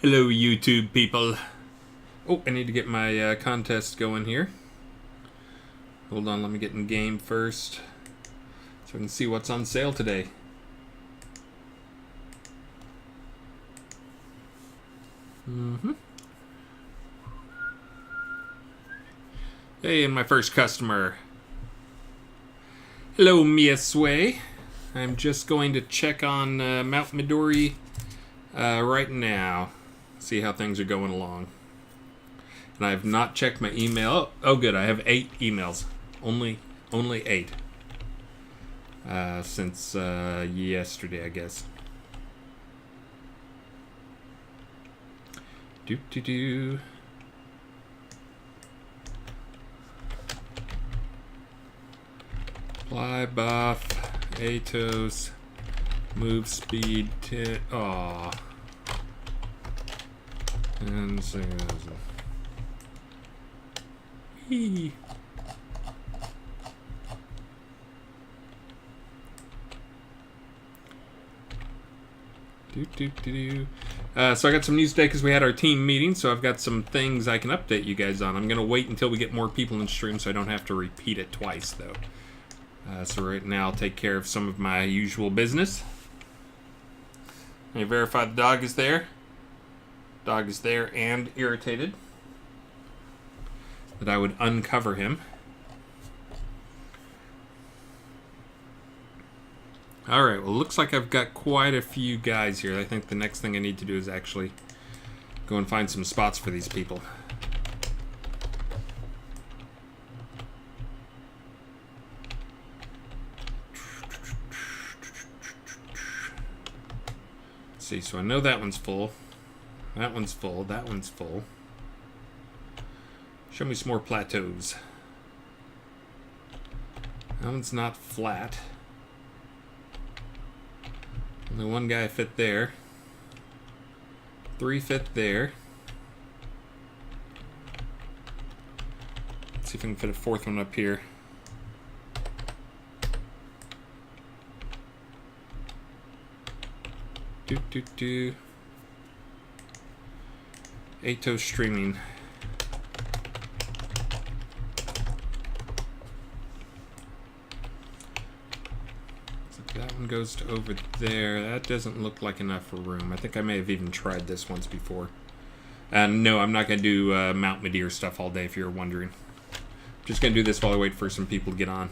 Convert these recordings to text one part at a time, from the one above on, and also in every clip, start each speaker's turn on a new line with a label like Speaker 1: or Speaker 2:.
Speaker 1: Hello, YouTube people. Oh, I need to get my contest going here. Hold on, let me get in game first so I can see what's on sale today. Hey, and my first customer. Hello, Mia Sway. I'm just going to check on Mount Midori right now. See how things are going along. And I have not checked my email. Oh, good. I have 8 emails. Only 8. Since yesterday, I guess. Do. Apply buff, Atos, move speed 10. Aw. And 6,000. Whee. So I got some news today because we had our team meeting, so I've got some things I can update you guys on. I'm going to wait until we get more people in stream so I don't have to repeat it twice, though. So right now I'll take care of some of my usual business. I verify the dog is there. Dog is there and irritated that I would uncover him. Alright, well, looks like I've got quite a few guys here. I think the next thing I need to do is actually go and find some spots for these people. Let's see, so I know that one's full. That one's full. That one's full. Show me some more plateaus. That one's not flat. Only one guy fit there. 3 fit there. Let's see if I can fit a 4th one up here. Atos streaming. That one goes to over there. That doesn't look like enough room. I think I may have even tried this once before. No, I'm not going to do Mount Midori stuff all day if you're wondering. I'm just going to do this while I wait for some people to get on.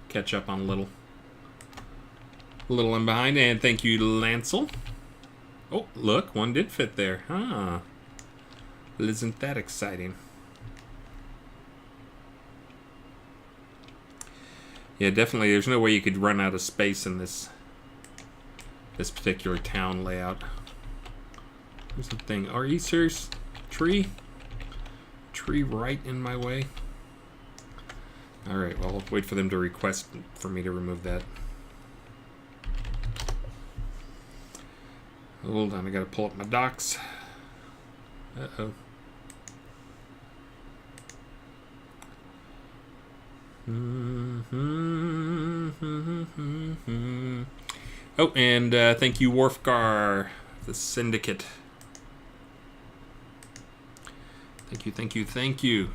Speaker 1: Catch up on a little. I'm behind. And thank you, Lancel. Oh, look. One did fit there. Huh. Well, isn't that exciting? Yeah, definitely. There's no way you could run out of space in this particular town layout. Here's the thing. Are you serious? Tree right in my way. All right. Well, I'll wait for them to request for me to remove that. Hold on. I gotta pull up my docs. Uh-oh. Oh, and thank you, Wharfgar, the Syndicate. Thank you.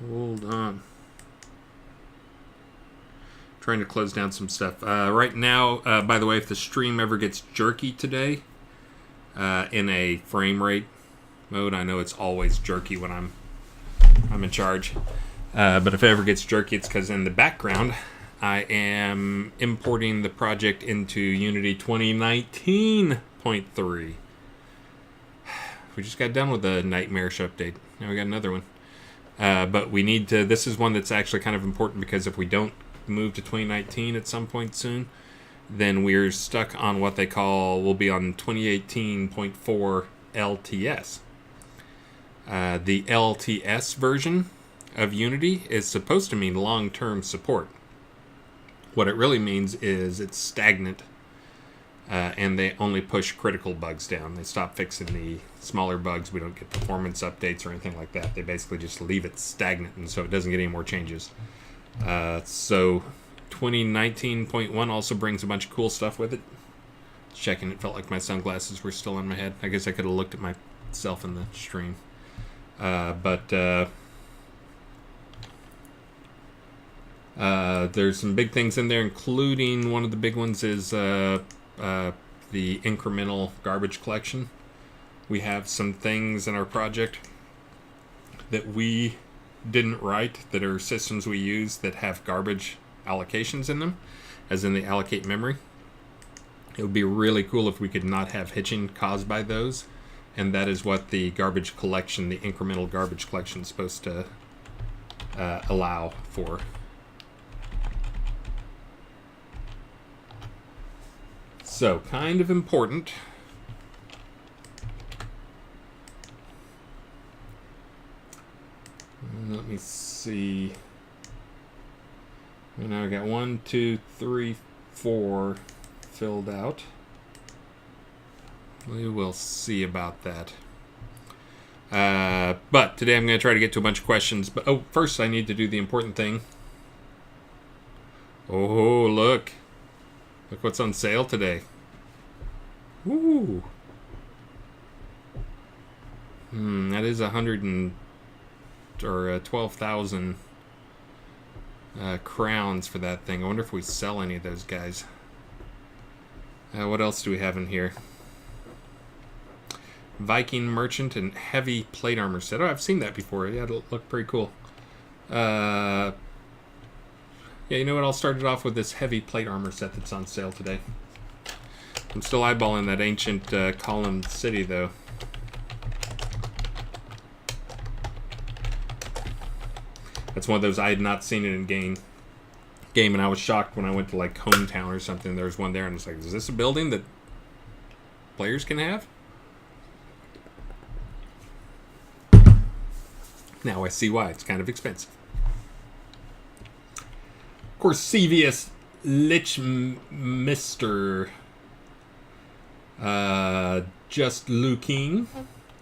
Speaker 1: Hold on. Trying to close down some stuff. Right now, by the way, if the stream ever gets jerky today, in a frame rate mode, I know it's always jerky when I'm in charge. But if it ever gets jerky, it's because in the background, I am importing the project into Unity 2019.3. We just got done with the nightmarish update. Now we got another one. But we need to, this is one that's actually kind of important because if we don't move to 2019 at some point soon, then we're stuck on what they call, we'll be on 2018.4 LTS. The LTS version of Unity is supposed to mean long-term support. What it really means is it's stagnant and they only push critical bugs down. They stop fixing the smaller bugs. We don't get performance updates or anything like that. They basically just leave it stagnant, and so it doesn't get any more changes. So 2019.1 also brings a bunch of cool stuff with it. Checking, it felt like my sunglasses were still on my head. I guess I could have looked at myself in the stream. There's some big things in there, including one of the big ones is the incremental garbage collection. We have some things in our project that we didn't write that are systems we use that have garbage allocations in them, as in the allocate memory. It would be really cool if we could not have hitching caused by those, and that is what the garbage collection, the incremental garbage collection, is supposed to allow for. So, kind of important. Let me see. Now I got 1, 2, 3, 4 filled out. We will see about that. But today I'm going to try to get to a bunch of questions. But first I need to do the important thing. Oh, look. Look what's on sale today. Woo. That is 12,000 crowns for that thing. I wonder if we sell any of those guys. What else do we have in here? Viking Merchant and Heavy Plate Armor set. Oh, I've seen that before. Yeah, it'll look pretty cool. Yeah, you know what? I'll start it off with this Heavy Plate Armor set that's on sale today. I'm still eyeballing that ancient column city, though. That's one of those I had not seen it in game, and I was shocked when I went to like Hometown or something. There was one there, and it's like, is this a building that players can have? Now I see why. It's kind of expensive. Of course, Sevius Lichmister, Just Luking,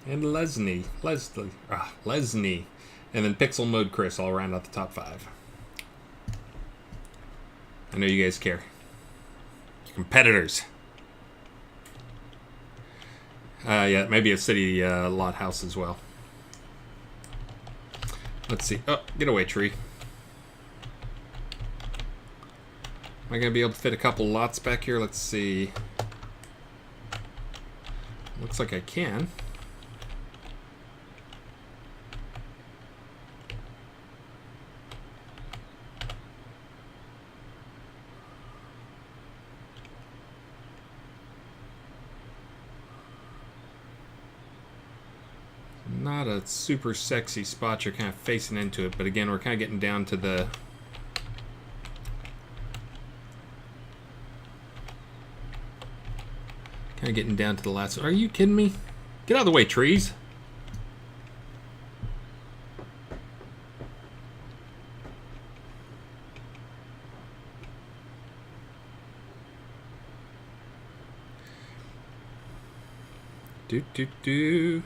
Speaker 1: and Lesney, and then Pixel Mode Chris all round out the top 5. I know you guys care. Your competitors. Yeah, maybe a city lot house as well. Let's see. Oh, get away, tree. Am I going to be able to fit a couple lots back here? Let's see. Looks like I can. Not a super sexy spot. You're kind of facing into it, but again, we're kind of getting down to the last. Are you kidding me? Get out of the way, trees. Do.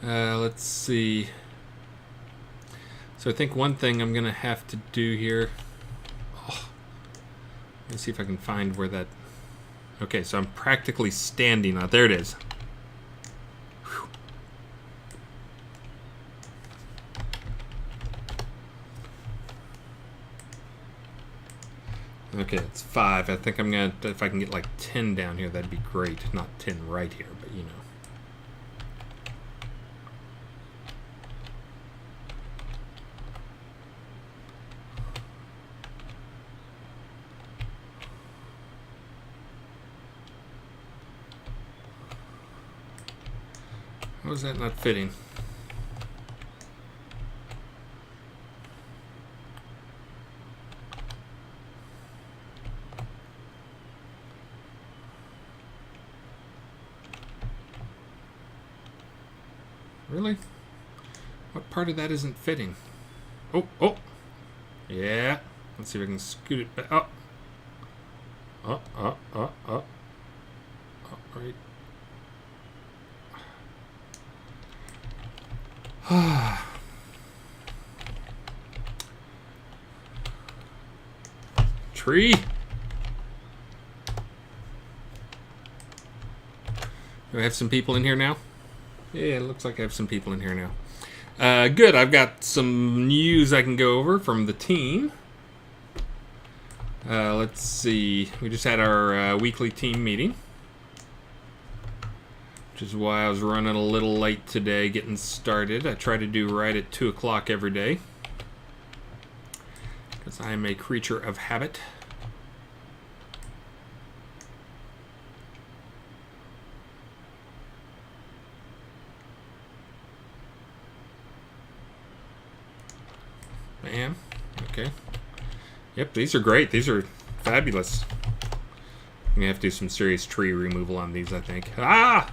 Speaker 1: Let's see. So I think one thing I'm going to have to do here... let's see if I can find where that... Okay, so I'm practically standing on it. There it is. Whew. Okay, it's 5. I think I'm going to... If I can get like 10 down here, that'd be great. Not 10 right here, but you know. How is that not fitting? Really? What part of that isn't fitting? Oh. Yeah. Let's see if I can scoot it back. Oh, right. Tree. Do I have some people in here now? Yeah, it looks like I have some people in here now. Good. I've got some news I can go over from the team. Let's see. We just had our weekly team meeting, which is why I was running a little late today getting started. I try to do right at 2 o'clock every day because I am a creature of habit. Bam. Okay. Yep, these are great. These are fabulous. I'm going to have to do some serious tree removal on these, I think. Ah!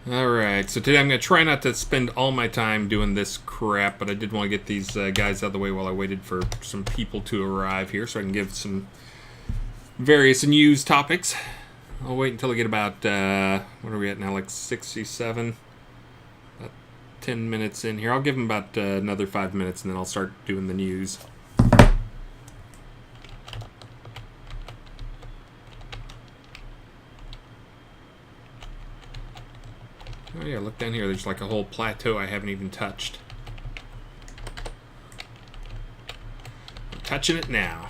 Speaker 1: Alright, so today I'm going to try not to spend all my time doing this crap, but I did want to get these guys out of the way while I waited for some people to arrive here so I can give some various news topics. I'll wait until I get about, what are we at now, like 67? About 10 minutes in here. I'll give them about another 5 minutes and then I'll start doing the news. Oh yeah, look down here. There's like a whole plateau I haven't even touched. I'm touching it now.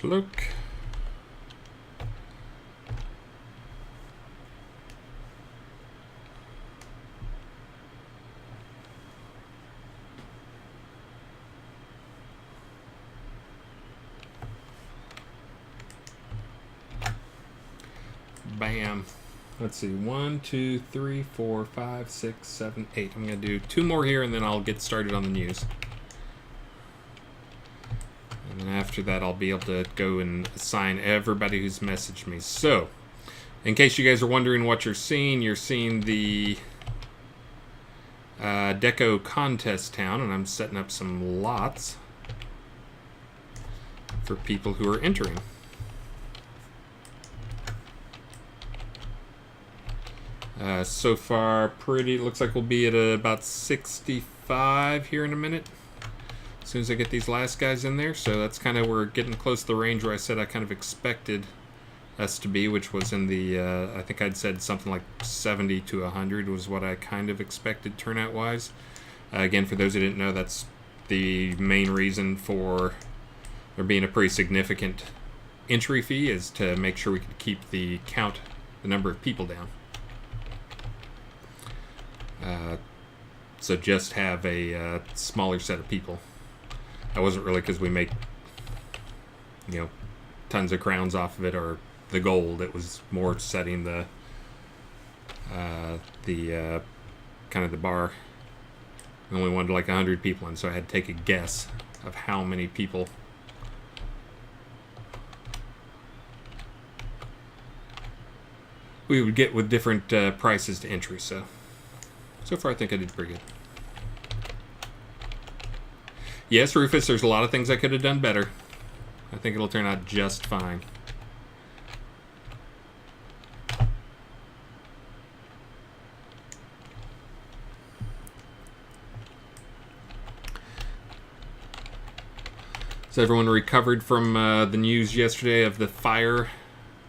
Speaker 1: Look. Bam. Let's see. 1, 2, 3, 4, 5, 6, 7, 8. I'm going to do 2 more here and then I'll get started on the news. And then after that, I'll be able to go and assign everybody who's messaged me. So, in case you guys are wondering what you're seeing the Deco Contest Town, and I'm setting up some lots for people who are entering. So far, looks like we'll be at about 65 here in a minute. As soon as I get these last guys in there. So that's kind of, we're getting close to the range where I said I kind of expected us to be, which was in the, I think I'd said something like 70 to 100 was what I kind of expected turnout-wise. Again, for those who didn't know, that's the main reason for there being a pretty significant entry fee, is to make sure we can keep the number of people down. So just have a smaller set of people. That wasn't really because we make, tons of crowns off of it or the gold. It was more setting the kind of the bar. I only wanted like 100 people in, so I had to take a guess of how many people we would get with different prices to entry. So far I think I did pretty good. Yes, Rufus, there's a lot of things I could have done better. I think it'll turn out just fine. So everyone recovered from the news yesterday of the fire,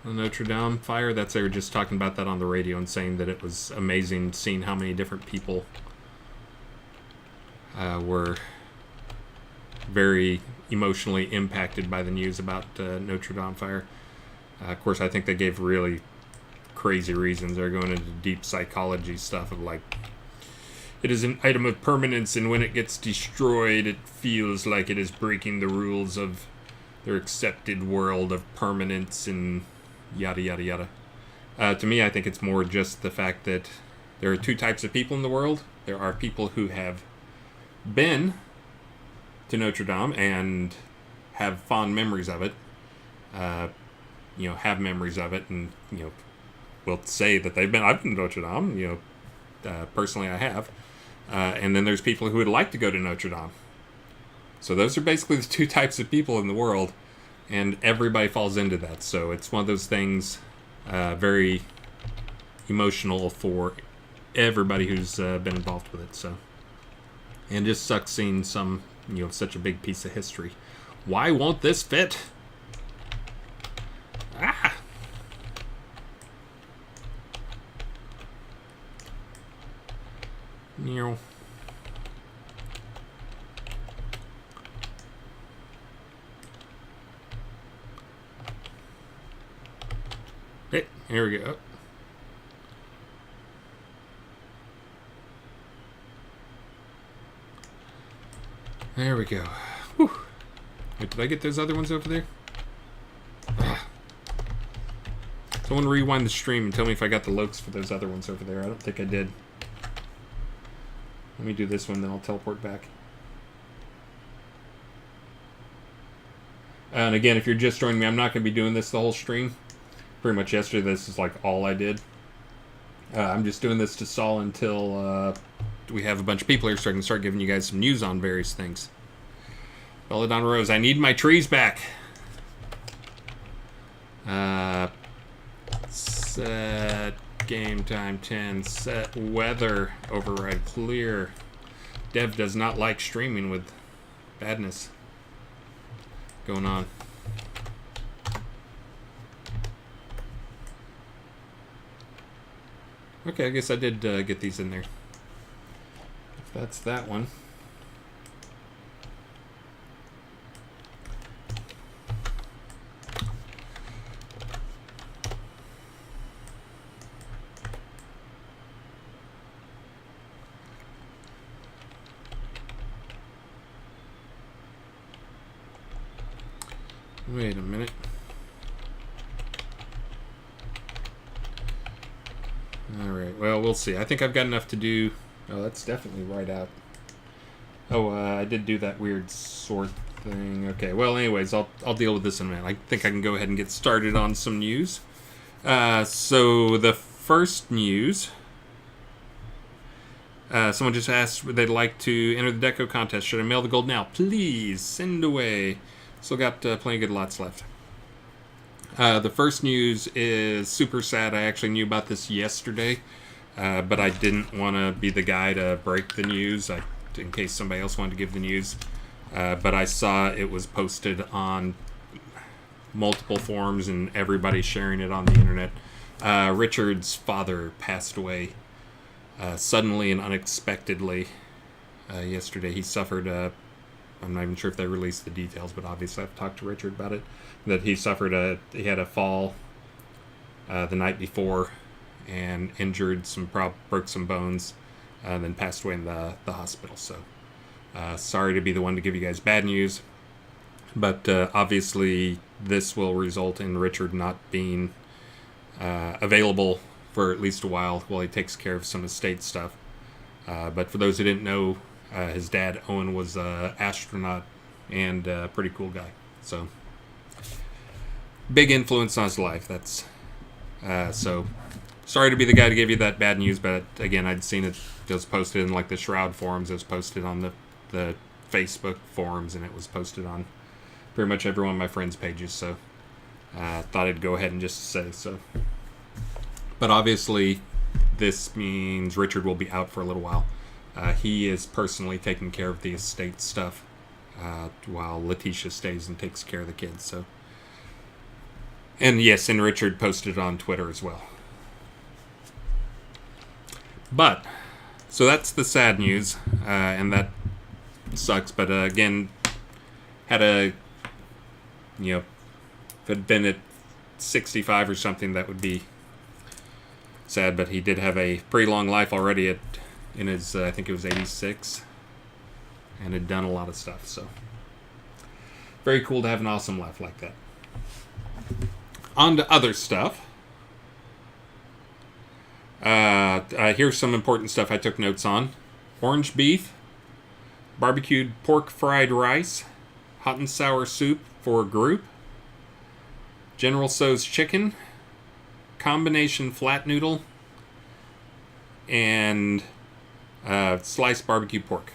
Speaker 1: the Notre Dame fire? They were just talking about that on the radio and saying that it was amazing seeing how many different people were very emotionally impacted by the news about Notre Dame fire. Of course, I think they gave really crazy reasons. They're going into deep psychology stuff of like, it is an item of permanence, and when it gets destroyed, it feels like it is breaking the rules of their accepted world of permanence and yada yada yada. To me, I think it's more just the fact that there are two types of people in the world. There are people who have been to Notre Dame and have fond memories of it, have memories of it, and will say that they've been. I've been to Notre Dame. Personally, I have. And then there's people who would like to go to Notre Dame. So those are basically the two types of people in the world, and everybody falls into that. So it's one of those things, very emotional for everybody who's been involved with it. So, and just sucks seeing some, such a big piece of history. Why won't this fit? Ah! Hey, here we go. There we go. Whew. Wait, did I get those other ones over there? Someone rewind the stream and tell me if I got the lokes for those other ones over there. I don't think I did. Let me do this one, then I'll teleport back. And again, if you're just joining me, I'm not going to be doing this the whole stream. Pretty much yesterday, this is like all I did. I'm just doing this to stall until we have a bunch of people here so I can start giving you guys some news on various things. Belladonna Rose, I need my trees back. Set game time 10. Set weather override clear. Dev does not like streaming with badness going on. Okay, I guess I did get these in there. If that's that one. Wait a minute. Alright, well, we'll see. I think I've got enough to do... Oh, that's definitely right out. Oh, I did do that weird sort thing. Okay, well, anyways, I'll deal with this in a minute. I think I can go ahead and get started on some news. So, the first news... someone just asked would they'd like to enter the Deco contest. Should I mail the gold now? Please, send away. Still got plenty of good lots left. The first news is super sad. I actually knew about this yesterday, but I didn't want to be the guy to break the news in case somebody else wanted to give the news. But I saw it was posted on multiple forums and everybody sharing it on the internet. Richard's father passed away suddenly and unexpectedly yesterday. He suffered I'm not even sure if they released the details, but obviously I've talked to Richard about it, that he had a fall the night before and broke some bones, and then passed away in the hospital. So sorry to be the one to give you guys bad news, but obviously this will result in Richard not being available for at least a while he takes care of some estate stuff. But for those who didn't know, his dad, Owen, was an astronaut and a pretty cool guy. So, big influence on his life. That's so sorry to be the guy to give you that bad news, but again, I'd seen it was posted in like the Shroud forums. It was posted on the Facebook forums, and it was posted on pretty much every one of my friends' pages. So, thought I'd go ahead and just say so. But obviously, this means Richard will be out for a little while. He is personally taking care of the estate stuff while Letitia stays and takes care of the kids. So, and yes, and Richard posted on Twitter as well. But, so that's the sad news, and that sucks. But again, had a, you know, if it had been at 65 or something, that would be sad. But he did have a pretty long life already in his, I think it was 86, and had done a lot of stuff. So very cool to have an awesome life like that. On to other stuff. Here's some important stuff I took notes on. Orange beef, barbecued pork fried rice, hot and sour soup for a group, General Tso's chicken, combination flat noodle, and sliced barbecue pork.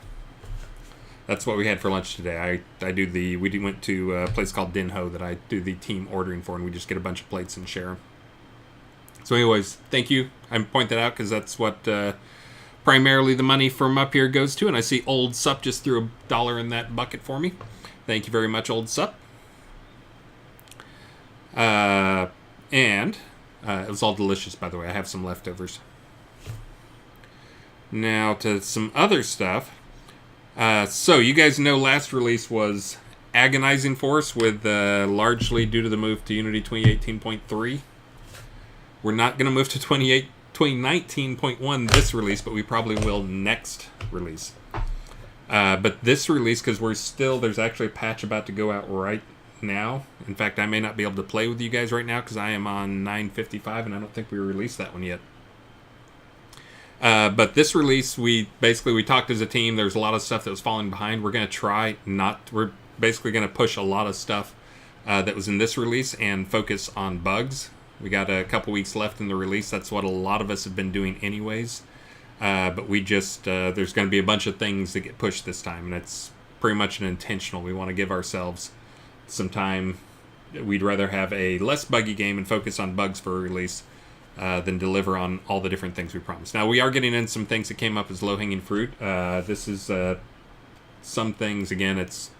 Speaker 1: That's what we had for lunch today. We went to a place called Din Ho that I do the team ordering for, and we just get a bunch of plates and share them. So anyways, thank you. I point that out because that's what primarily the money from up here goes to. And I see Old Sup just threw $1 in that bucket for me. Thank you very much, Old Sup. And it was all delicious, by the way. I have some leftovers. Now to some other stuff. So you guys know last release was agonizing for us with largely due to the move to Unity 2018.3. We're not going to move to 2019.1 this release, but we probably will next release. But this release, because there's actually a patch about to go out right now. In fact, I may not be able to play with you guys right now because I am on 9.55 and I don't think we released that one yet. But this release, we talked as a team. There's a lot of stuff that was falling behind. We're basically going to push a lot of stuff that was in this release and focus on bugs. We got a couple weeks left in the release. That's what a lot of us have been doing anyways. But we just, there's going to be a bunch of things that get pushed this time, and it's pretty much an intentional. We want to give ourselves some time. We'd rather have a less buggy game and focus on bugs for a release than deliver on all the different things we promised. Now, we are getting in some things that came up as low-hanging fruit. This is some things, again, it's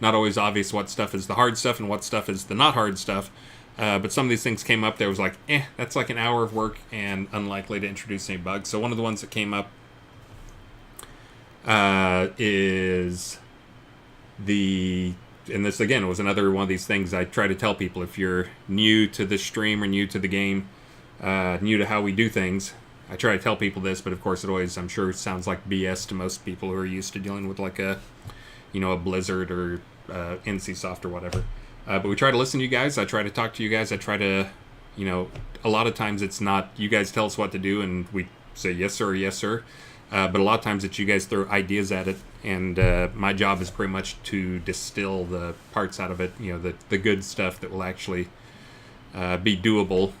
Speaker 1: not always obvious what stuff is the hard stuff and what stuff is the not hard stuff. But some of these things came up that was like, that's like an hour of work and unlikely to introduce any bugs. So one of the ones that came up is and this again was another one of these things I try to tell people. If you're new to this stream or new to the game, new to how we do things, I try to tell people this, but of course it always, I'm sure, sounds like BS to most people who are used to dealing with like a Blizzard or NCSoft or whatever. But we try to listen to you guys. I try to talk to you guys. I try to, a lot of times it's not you guys tell us what to do and we say yes sir, yes sir. But a lot of times it's you guys throw ideas at it, and my job is pretty much to distill the parts out of it, the good stuff that will actually be doable,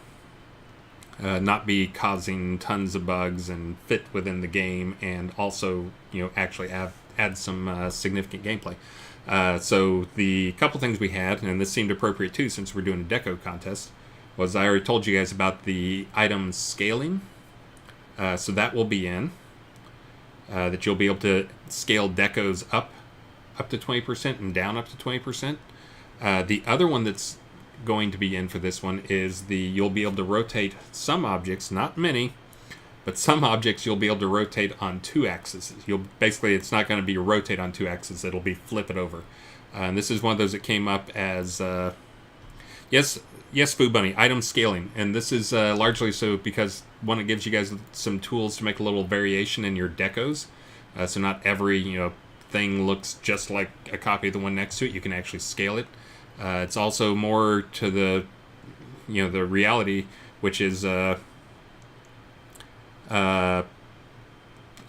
Speaker 1: not be causing tons of bugs and fit within the game, and also, actually add some significant gameplay. So the couple things we had, and this seemed appropriate too since we're doing a deco contest, was I already told you guys about the item scaling. So that will be in. That you'll be able to scale decos up to 20% and down up to 20%. The other one that's going to be in for this one is you'll be able to rotate some objects, not many, but some objects you'll be able to rotate on 2 axes. It's not going to be rotate on 2 axes, it'll be flip it over. And this is one of those that came up as, yes, Food Bunny, item scaling. And this is largely so because, one, it gives you guys some tools to make a little variation in your decos. So not every, thing looks just like a copy of the one next to it. You can actually scale it. It's also more to the reality, which is, a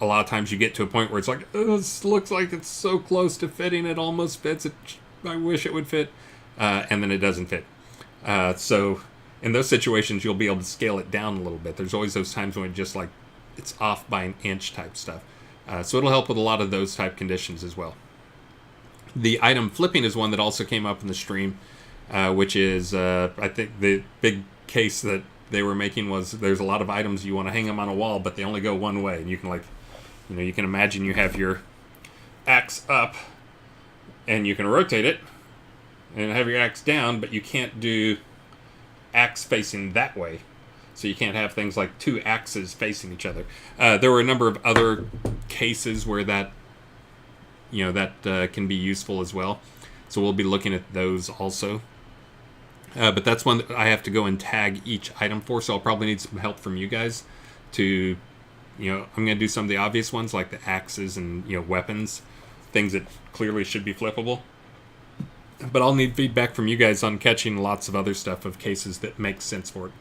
Speaker 1: lot of times you get to a point where it's like, oh, this looks like it's so close to fitting, it almost fits. I wish it would fit, and then it doesn't fit. So in those situations, you'll be able to scale it down a little bit. There's always those times when it's off by an inch type stuff. So it'll help with a lot of those type conditions as well. The item flipping is one that also came up in the stream, which is, I think the big case that they were making was there's a lot of items you want to hang them on a wall, but they only go one way. And you can you can imagine you have your axe up and you can rotate it and have your axe down, but you can't do axe facing that way. So you can't have things like 2 axes facing each other. There were a number of other cases where that can be useful as well. So we'll be looking at those also. But that's one that I have to go and tag each item for, so I'll probably need some help from you guys to, I'm going to do some of the obvious ones like the axes and, weapons, things that clearly should be flippable. But I'll need feedback from you guys on catching lots of other stuff of cases that make sense for it.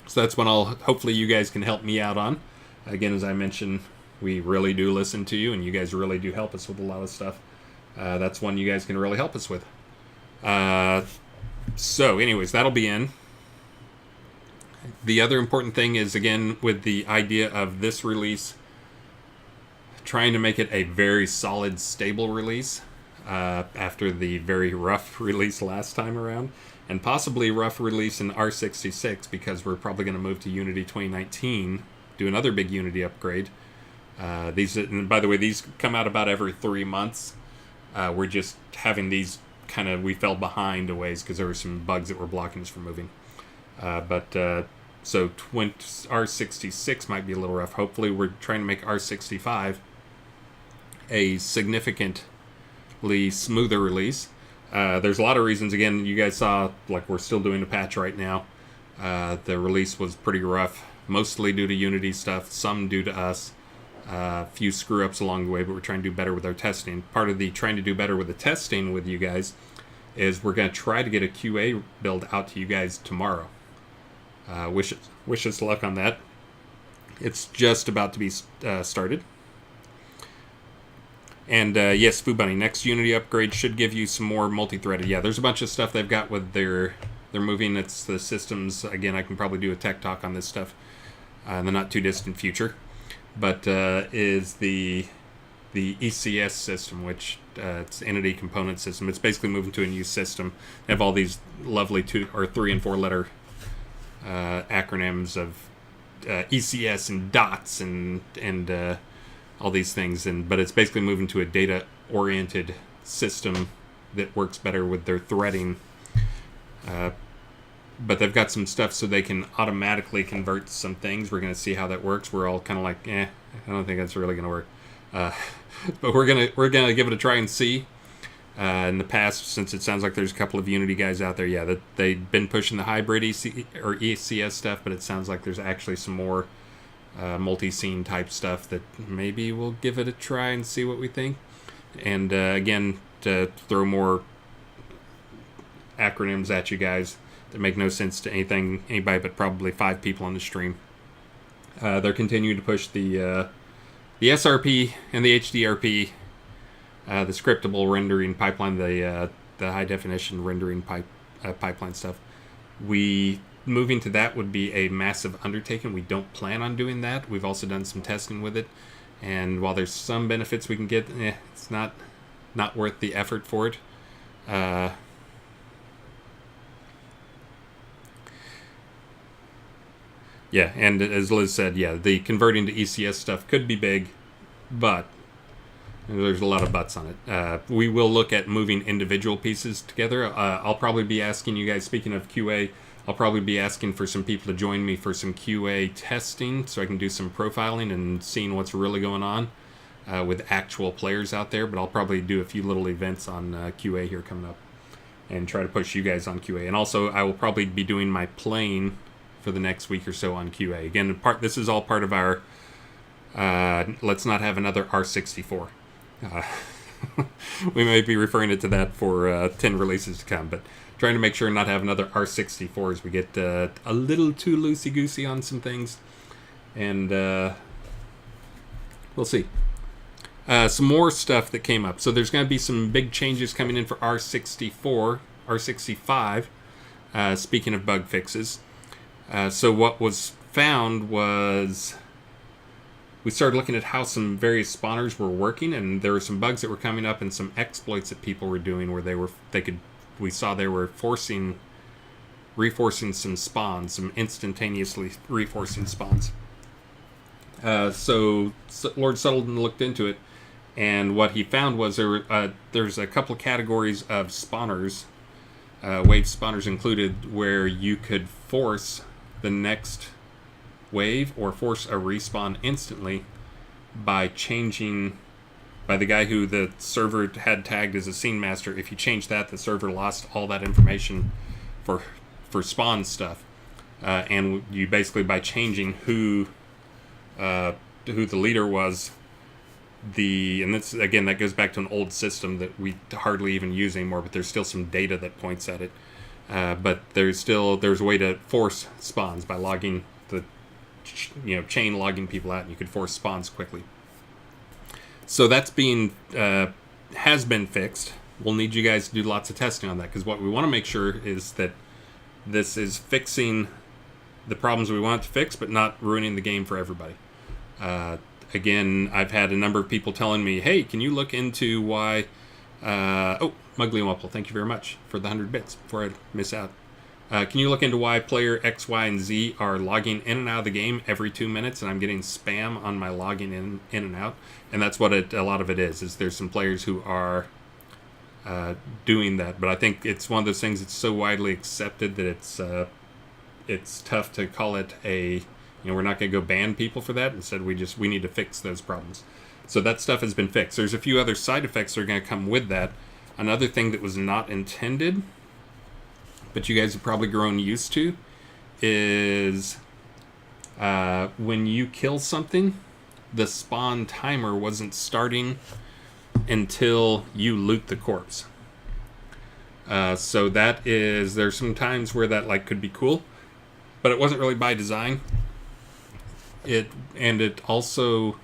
Speaker 1: So that's one hopefully you guys can help me out on. Again, as I mentioned, we really do listen to you, and you guys really do help us with a lot of stuff. That's one you guys can really help us with. So anyways, that'll be in. The other important thing is, again, with the idea of this release, trying to make it a very solid, stable release after the very rough release last time around, and possibly rough release in R66, because we're probably going to move to Unity 2019, do another big Unity upgrade. And by the way, these come out about every 3 months. We're just having these we fell behind a ways because there were some bugs that were blocking us from moving. So R66 might be a little rough. Hopefully we're trying to make R65 a significantly smoother release. There's a lot of reasons. Again, you guys saw, we're still doing a patch right now. The release was pretty rough, mostly due to Unity stuff, some due to us. A few screw-ups along the way, but we're trying to do better with our testing. Part of the trying to do better with the testing with you guys is we're going to try to get a QA build out to you guys tomorrow. Wish us luck on that. It's just about to be started. And yes, Foo Bunny, next Unity upgrade should give you some more multi-threaded. Yeah, there's a bunch of stuff they've got with their moving. It's the systems. Again, I can probably do a tech talk on this stuff in the not too distant future. But is the ECS system, which it's Entity Component System. It's basically moving to a new system. They have all these lovely 2 or 3 and 4 letter acronyms of ECS and DOTS and all these things. But it's basically moving to a data-oriented system that works better with their threading. But they've got some stuff so they can automatically convert some things. We're going to see how that works. We're all kind of like, I don't think that's really going to work. But we're gonna give it a try and see. In the past, since it sounds like there's a couple of Unity guys out there, that they've been pushing the hybrid ECS stuff, but it sounds like there's actually some more multi-scene type stuff that maybe we'll give it a try and see what we think. And again, to throw more acronyms at you guys that make no sense to anybody but probably 5 people on the stream. They're continuing to push the SRP and the HDRP, the scriptable rendering pipeline, the high definition rendering pipeline stuff. Moving to that would be a massive undertaking. We don't plan on doing that. We've also done some testing with it, and while there's some benefits we can get, it's not worth the effort for it. Yeah, and as Liz said, the converting to ECS stuff could be big, but there's a lot of buts on it. We will look at moving individual pieces together. I'll probably be asking you guys, speaking of QA, I'll probably be asking for some people to join me for some QA testing so I can do some profiling and seeing what's really going on with actual players out there. But I'll probably do a few little events on QA here coming up and try to push you guys on QA. And also, I will probably be doing my playing for the next week or so on QA. Again, this is all part of our let's not have another R64. We may be referring it to that for 10 releases to come, but trying to make sure not have another R64 as we get a little too loosey-goosey on some things. And we'll see. Some more stuff that came up. So there's going to be some big changes coming in for R64, R65, speaking of bug fixes. So what was found was we started looking at how some various spawners were working, and there were some bugs that were coming up and some exploits that people were doing where we saw they were reforcing some spawns, some instantaneously reforcing spawns. So Lord Suttleton looked into it, and what he found was there's a couple of categories of spawners, wave spawners included, where you could force the next wave or force a respawn instantly by changing by the guy who the server had tagged as a scene master. If you change that, the server lost all that information for spawn stuff. And you basically, by changing who the leader was, and this again, that goes back to an old system that we hardly even use anymore, but there's still some data that points at it. But there's a way to force spawns by logging the chain logging people out, and you could force spawns quickly. So that's has been fixed. We'll need you guys to do lots of testing on that, because what we want to make sure is that this is fixing the problems we want it to fix, but not ruining the game for everybody. Again, I've had a number of people telling me, hey, can you look into why... Mugly Wumple, thank you very much for the 100 bits before I miss out. Can you look into why player X, Y, and Z are logging in and out of the game every 2 minutes, and I'm getting spam on my logging in and out? And that's what a lot of it is there's some players who are doing that. But I think it's one of those things that's so widely accepted that it's tough to call it we're not going to go ban people for that. Instead, we need to fix those problems. So that stuff has been fixed. There's a few other side effects that are going to come with that. Another thing that was not intended, but you guys have probably grown used to, is when you kill something, the spawn timer wasn't starting until you loot the corpse. So there's some times where that could be cool, but it wasn't really by design. It also,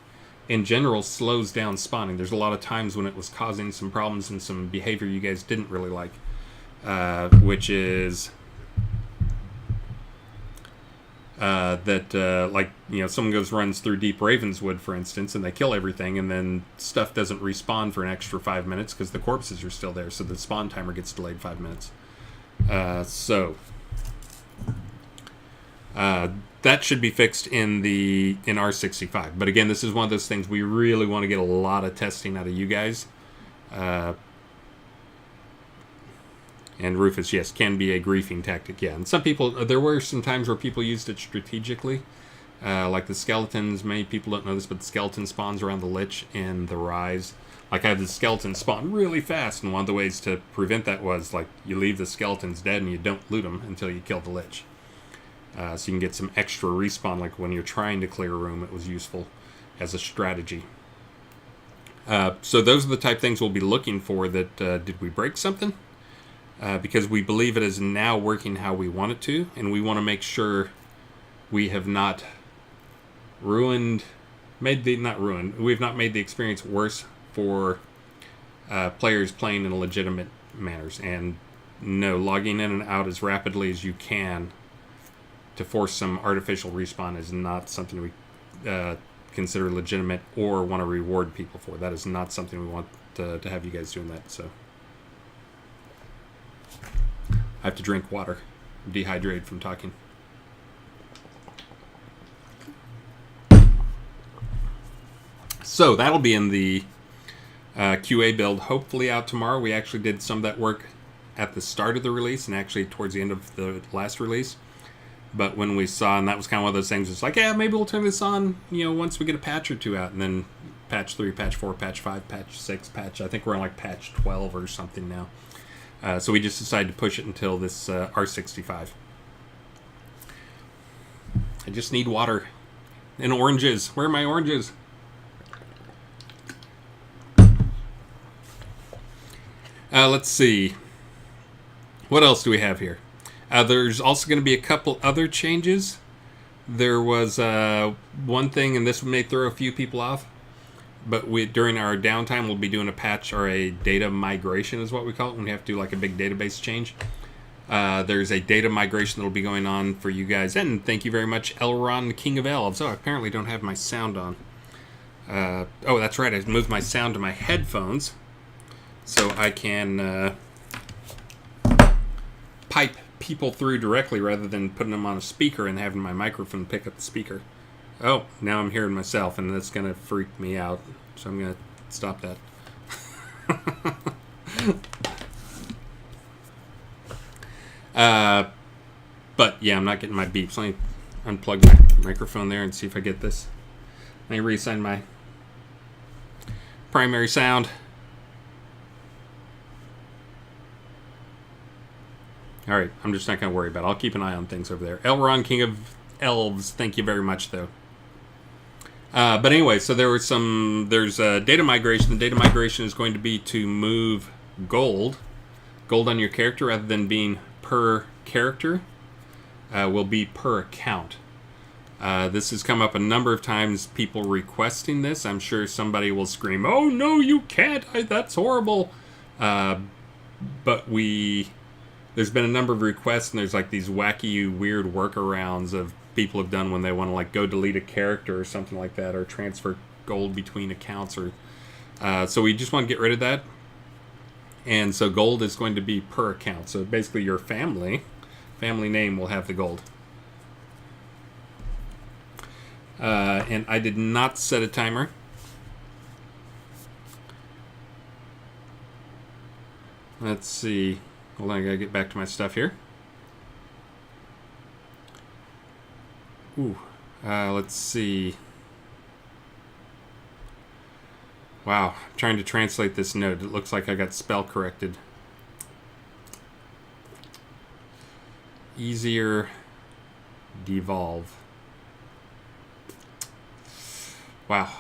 Speaker 1: in general, slows down spawning. There's a lot of times when it was causing some problems and some behavior you guys didn't really like, which is someone runs through Deep Ravenswood, for instance, and they kill everything, and then stuff doesn't respawn for an extra 5 minutes because the corpses are still there, so the spawn timer gets delayed 5 minutes. That should be fixed in R65. But again, this is one of those things we really want to get a lot of testing out of you guys. And Rufus, yes, can be a griefing tactic. Yeah, and some people, there were some times where people used it strategically. Like the skeletons, many people don't know this, but the skeleton spawns around the Lich in the Rise. I had the skeleton spawn really fast, and one of the ways to prevent that was, you leave the skeletons dead and you don't loot them until you kill the Lich. So you can get some extra respawn, like when you're trying to clear a room. It was useful as a strategy. So those are the type of things we'll be looking for. Did we break something? Because we believe it is now working how we want it to, and we want to make sure we have not we've not made the experience worse for players playing in legitimate manners. And no, logging in and out as rapidly as you can to force some artificial respawn is not something we consider legitimate or want to reward people for. That is not something we want to have you guys doing that. So I have to drink water. I'm dehydrated from talking. So that'll be in the QA build, hopefully out tomorrow. We actually did some of that work at the start of the release and actually towards the end of the last release. But when we saw, and that was kind of one of those things, it's maybe we'll turn this on, once we get a patch or two out. And then patch 3, patch 4, patch 5, patch 6, I think we're on patch 12 or something now. So we just decided to push it until this R65. I just need water. And oranges. Where are my oranges? Let's see. What else do we have here? There's also going to be a couple other changes. There was one thing, and this may throw a few people off, but during our downtime, we'll be doing a patch or a data migration is what we call it, when we have to do a big database change. There's a data migration that will be going on for you guys. And thank you very much, Elron, King of Elves. Oh, I apparently don't have my sound on. Oh, that's right. I moved my sound to my headphones so I can pipe people through directly rather than putting them on a speaker and having my microphone pick up the speaker. Oh, now I'm hearing myself, and that's going to freak me out. So I'm going to stop that. But yeah, I'm not getting my beeps. Let me unplug my microphone there and see if I get this. Let me reassign my primary sound. All right, I'm just not going to worry about it. I'll keep an eye on things over there. Elron, King of Elves, thank you very much, though. But anyway, so there's data migration. The data migration is going to be to move gold on your character rather than being per character, will be per account. This has come up a number of times, people requesting this. I'm sure somebody will scream, "Oh, no, you can't. That's horrible." But there's been a number of requests, and there's like these wacky, weird workarounds of people have done when they want to like go delete a character or something like that, or transfer gold between accounts, or so we just want to get rid of that. And so gold is going to be per account. So basically your family name will have the gold. And I did not set a timer. Let's see. Hold on, I gotta get back to my stuff here. Ooh, let's see. Wow, I'm trying to translate this note. It looks like I got spell corrected. Easier devolve. Wow.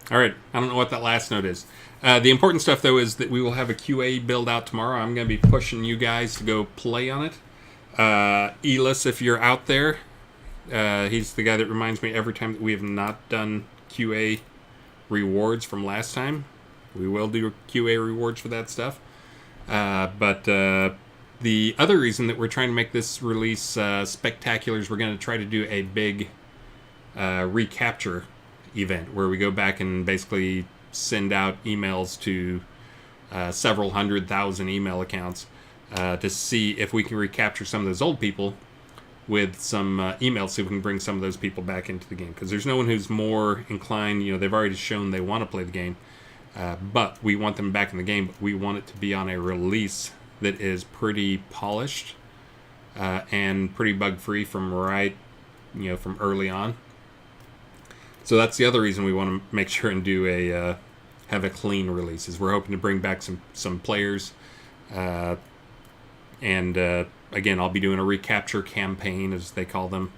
Speaker 1: All right, I don't know what that last note is. The important stuff, though, is that we will have a QA build out tomorrow. I'm going to be pushing you guys to go play on it. Elis, if you're out there, he's the guy that reminds me every time that we have not done QA rewards from last time. We will do QA rewards for that stuff. But the other reason that we're trying to make this release spectacular is we're going to try to do a big recapture event where we go back and basically send out emails to several 100,000 email accounts to see if we can recapture some of those old people with some emails, so we can bring some of those people back into the game. Because there's no one who's more inclined, they've already shown they want to play the game, but we want them back in the game, but we want it to be on a release that is pretty polished and pretty bug-free from from early on. So that's the other reason we want to make sure and do have a clean release, is we're hoping to bring back some players. And again, I'll be doing a recapture campaign, as they call them,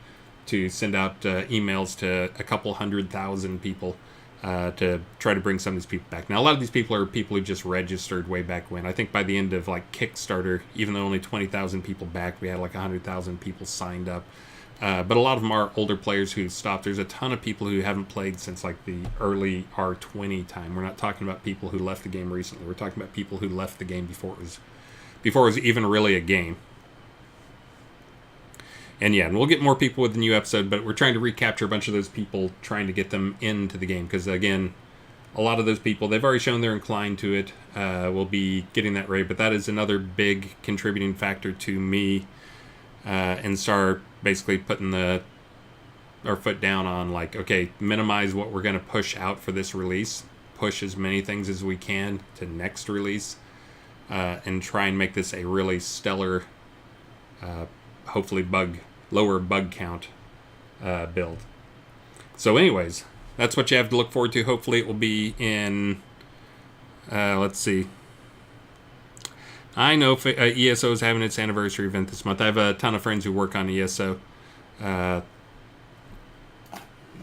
Speaker 1: to send out emails to a couple 100,000 people to try to bring some of these people back. Now, a lot of these people are people who just registered way back when. I think by the end of Kickstarter, even though only 20,000 people back, we had 100,000 people signed up. But a lot of them are older players who stopped. There's a ton of people who haven't played since the early R20 time. We're not talking about people who left the game recently. We're talking about people who left the game before it was even really a game. And yeah, and we'll get more people with the new episode, but we're trying to recapture a bunch of those people, trying to get them into the game, because again, a lot of those people, they've already shown they're inclined to it. We'll be getting that right, but that is another big contributing factor to me and start basically putting our foot down on okay, minimize what we're going to push out for this release, push as many things as we can to next release, and try and make this a really stellar, hopefully lower bug count build. So anyways, that's what you have to look forward to. Hopefully it will be in, let's see. I know ESO is having its anniversary event this month. I have a ton of friends who work on ESO.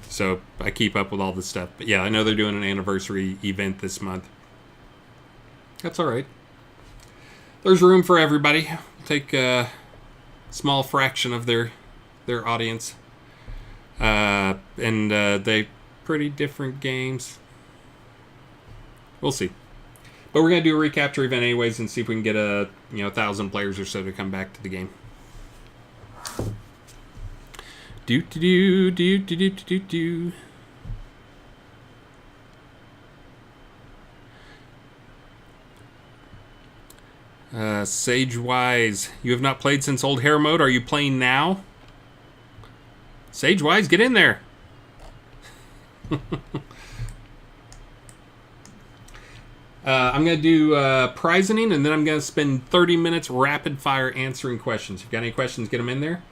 Speaker 1: So I keep up with all this stuff. But yeah, I know they're doing an anniversary event this month. That's all right. There's room for everybody. We'll take a small fraction of their audience. And they pretty different games. We'll see. But we're going to do a recapture event anyways and see if we can get 1,000 players or so to come back to the game. Sage Wise, you have not played since Old Hare mode. Are you playing now? Sage Wise, get in there. I'm going to do prizing, and then I'm going to spend 30 minutes rapid fire answering questions. If you've got any questions, get them in there.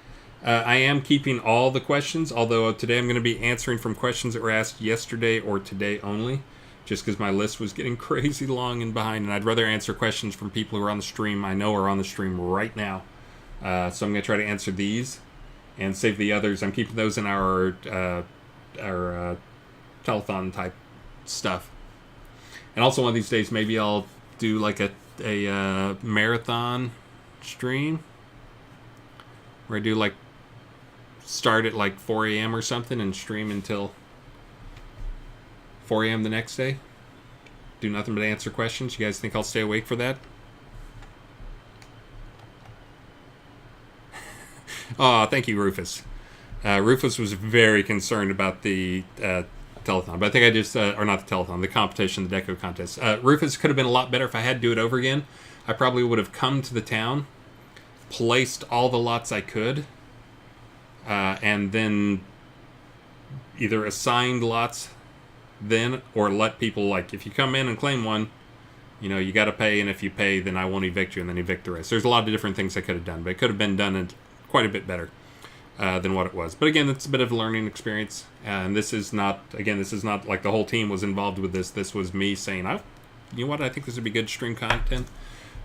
Speaker 1: I am keeping all the questions, although today I'm going to be answering from questions that were asked yesterday or today only, just because my list was getting crazy long and behind, and I'd rather answer questions from people who are on the stream, I know are on the stream right now. So I'm going to try to answer these and save the others. I'm keeping those in our telethon type stuff. And also one of these days, maybe I'll do like a marathon stream where I do like start at like 4 a.m. or something and stream until 4 a.m. the next day. Do nothing but answer questions. You guys think I'll stay awake for that? Oh, thank you, Rufus. Rufus was very concerned about the telethon, but I think I just, or not the telethon, the competition, the deco contest. Rufus could have been a lot better if I had to do it over again. I probably would have come to the town, placed all the lots I could, and then either assigned lots then, or let people, like, if you come in and claim one, you know, you got to pay, and if you pay, then I won't evict you, and then evict the rest. There's a lot of different things I could have done, but it could have been done quite a bit better than what it was. But again, it's a bit of a learning experience, and this is not like the whole team was involved with this. This was me saying, you know what, I think this would be good stream content,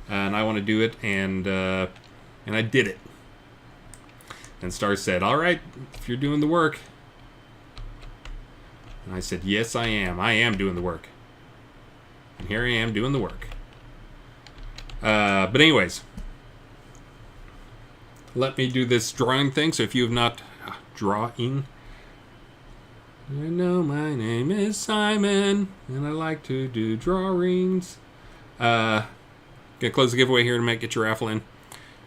Speaker 1: and I want to do it, and I did it. And Star said, all right, if you're doing the work. And I said, yes, I am. I am doing the work. And here I am doing the work. But anyways, let me do this drawing thing. So if you have not drawing, you know my name is Simon, and I like to do drawings. Gonna close the giveaway here to get your raffle in.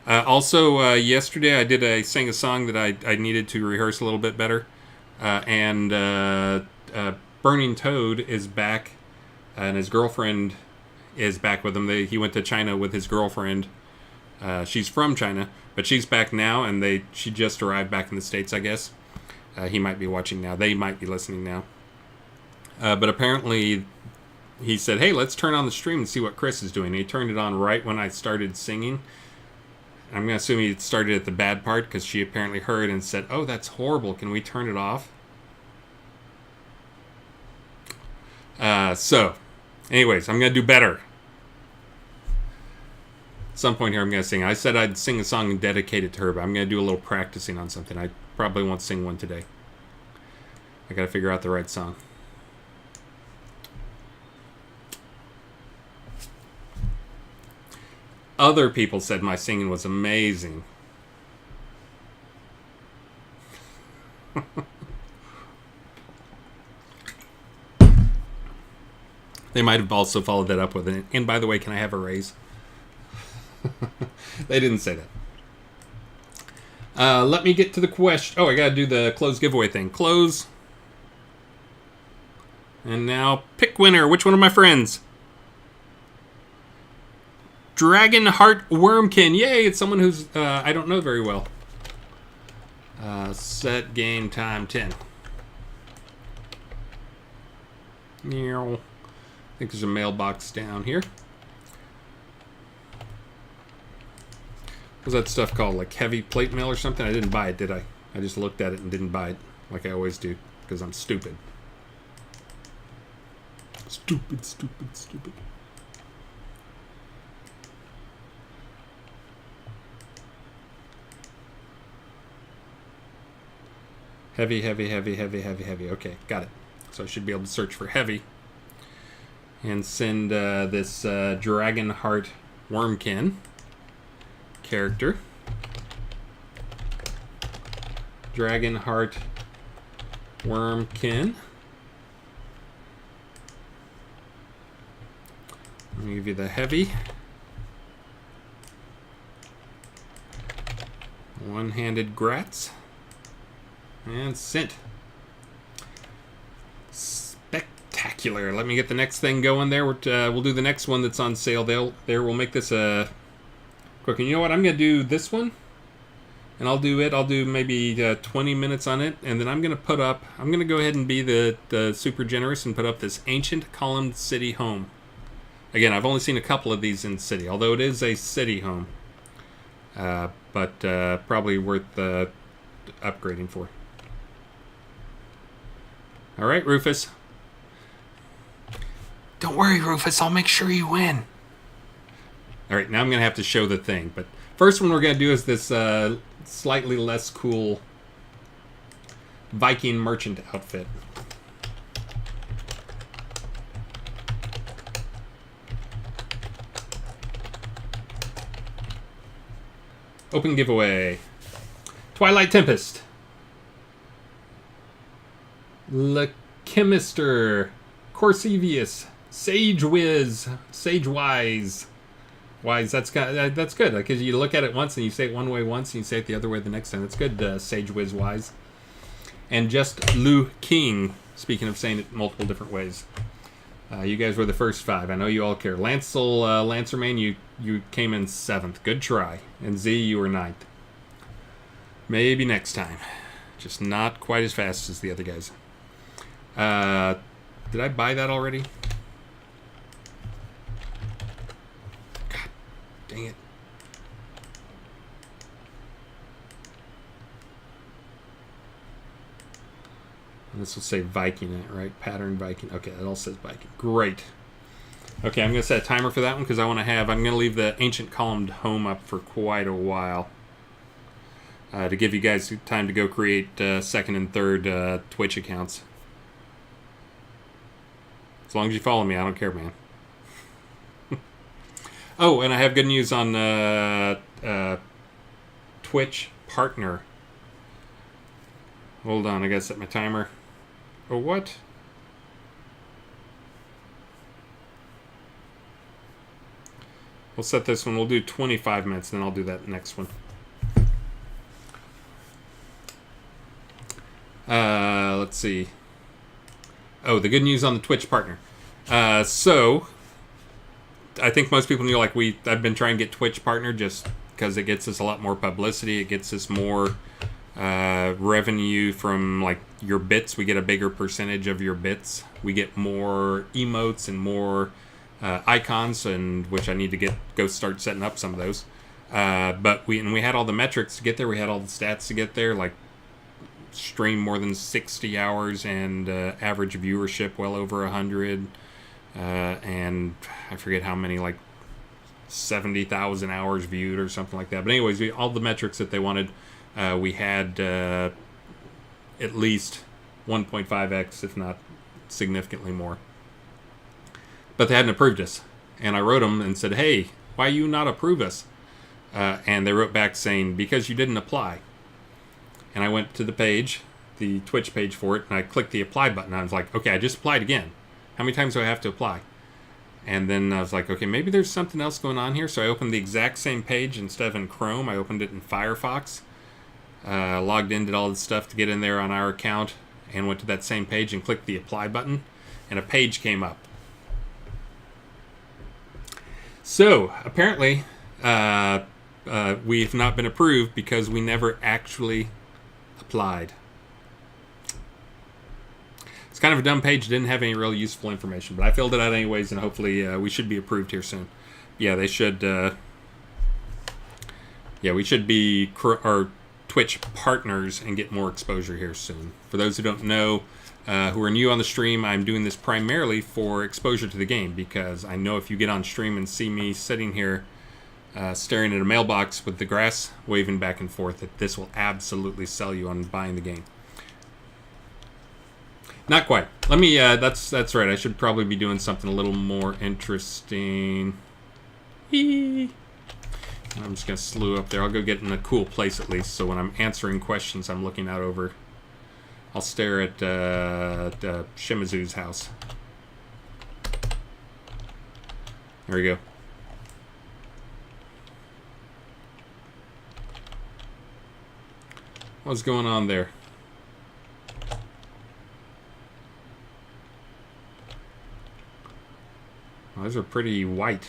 Speaker 1: Also, yesterday I sang a song that I needed to rehearse a little bit better, and Burning Toad is back, and his girlfriend is back with him. He went to China with his girlfriend. She's from China, but she's back now, and she just arrived back in the States, I guess. He might be watching now. They might be listening now. But apparently, he said, hey, let's turn on the stream and see what Chris is doing. And he turned it on right when I started singing. I'm going to assume he started at the bad part, because she apparently heard and said, oh, that's horrible. Can we turn it off? So, anyways, I'm going to do better. At some point here, I'm going to sing. I said I'd sing a song and dedicate it to her, but I'm going to do a little practicing on something. I probably won't sing one today. I got to figure out the right song. Other people said my singing was amazing. They might have also followed that up with it. And by the way, can I have a raise? They didn't say that. Let me get to the question. Oh, I gotta do the close giveaway thing. Close. And now pick winner. Which one of my friends? Dragon Heart Wormkin. Yay, it's someone who's I don't know very well. Set game time 10. I think there's a mailbox down here. What's that stuff called? Like heavy plate mail or something? I didn't buy it, did I? I just looked at it and didn't buy it, like I always do, because I'm stupid. Stupid, stupid, stupid. Heavy, heavy, heavy, heavy, heavy, heavy. Okay, got it. So I should be able to search for heavy and send this Dragon Heart Wormkin character. Dragon Heart Wormkin. Let me give you the heavy. One-handed grats. And sent. Spectacular. Let me get the next thing going there. We'll do the next one that's on sale. We'll make this a quick. And you know what? I'm going to do this one. And I'll do maybe 20 minutes on it. And then I'm going to go ahead and be the super generous and put up this ancient columned city home. Again, I've only seen a couple of these in city, although it is a city home. But probably worth upgrading for. All right, Rufus. Don't worry, Rufus. I'll make sure you win. All right, now I'm going to have to show the thing. But first one we're going to do is this slightly less cool Viking merchant outfit. Open giveaway. Twilight Tempest. Chemister. Corsevius. Sage Wiz. Sage Wise. Wise, that's good. Because you look at it once and you say it one way once and you say it the other way the next time. That's good, Sage Wiz Wise. And just Lu King. Speaking of saying it multiple different ways. You guys were the first 5. I know you all care. Lancel Lancermane, you came in 7th. Good try. And Z, you were 9th. Maybe next time. Just not quite as fast as the other guys. Did I buy that already? God dang it. And this will say Viking in it, right? Pattern Viking. Okay, that all says Viking. Great. Okay, I'm going to set a timer for that one because I'm going to leave the Ancient Columned Home up for quite a while. To give you guys time to go create second and third Twitch accounts. As long as you follow me, I don't care, man. Oh, and I have good news on Twitch Partner. Hold on, I gotta set my timer. Oh, what? We'll set this one. We'll do 25 minutes, and then I'll do that next one. Let's see. Oh, the good news on the Twitch Partner. So, I think most people know, I've been trying to get Twitch Partner just because it gets us a lot more publicity. It gets us more revenue from, your bits. We get a bigger percentage of your bits. We get more emotes and more icons, and which I need to go start setting up some of those. But we had all the metrics to get there. We had all the stats to get there, stream more than 60 hours and average viewership well over 100, and I forget how many, 70,000 hours viewed or something like that. But anyways, all the metrics that they wanted, we had at least 1.5x, if not significantly more. But they hadn't approved us, and I wrote them and said, hey, why you not approve us? And they wrote back saying, because you didn't apply. And I went to the page, the Twitch page for it, and I clicked the apply button. I was like, okay, I just applied again. How many times do I have to apply? And then I was like, okay, maybe there's something else going on here. So I opened the exact same page instead of in Chrome. I opened it in Firefox. Logged in, did all the stuff to get in there on our account, and went to that same page and clicked the apply button, and a page came up. So apparently, we've not been approved because we never actually applied. It's kind of a dumb page. Didn't have any real useful information, but I filled it out anyways, and hopefully we should be approved here soon. Yeah, they should. We should be our Twitch partners and get more exposure here soon. For those who don't know, who are new on the stream, I'm doing this primarily for exposure to the game, because I know if you get on stream and see me sitting here staring at a mailbox with the grass waving back and forth, that this will absolutely sell you on buying the game. Not quite. Let me, that's right. I should probably be doing something a little more interesting. I'm just going to slew up there. I'll go get in a cool place at least, so when I'm answering questions, I'm looking out over. I'll stare at Shimazu's house. There we go. What's going on there? Well, those are pretty white.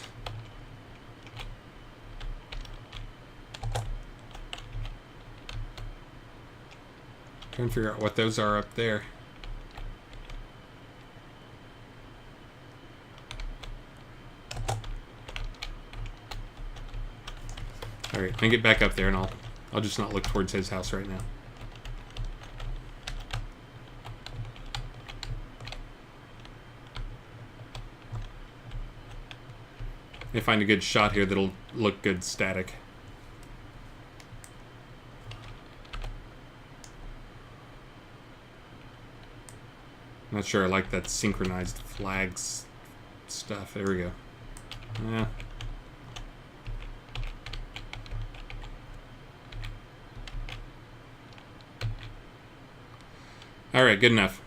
Speaker 1: Trying to figure out what those are up there. All right, let me get back up there, and I'll just not look towards his house right now. Let me find a good shot here that'll look good static. Not sure I like that synchronized flags stuff. There we go. Yeah. All right, good enough.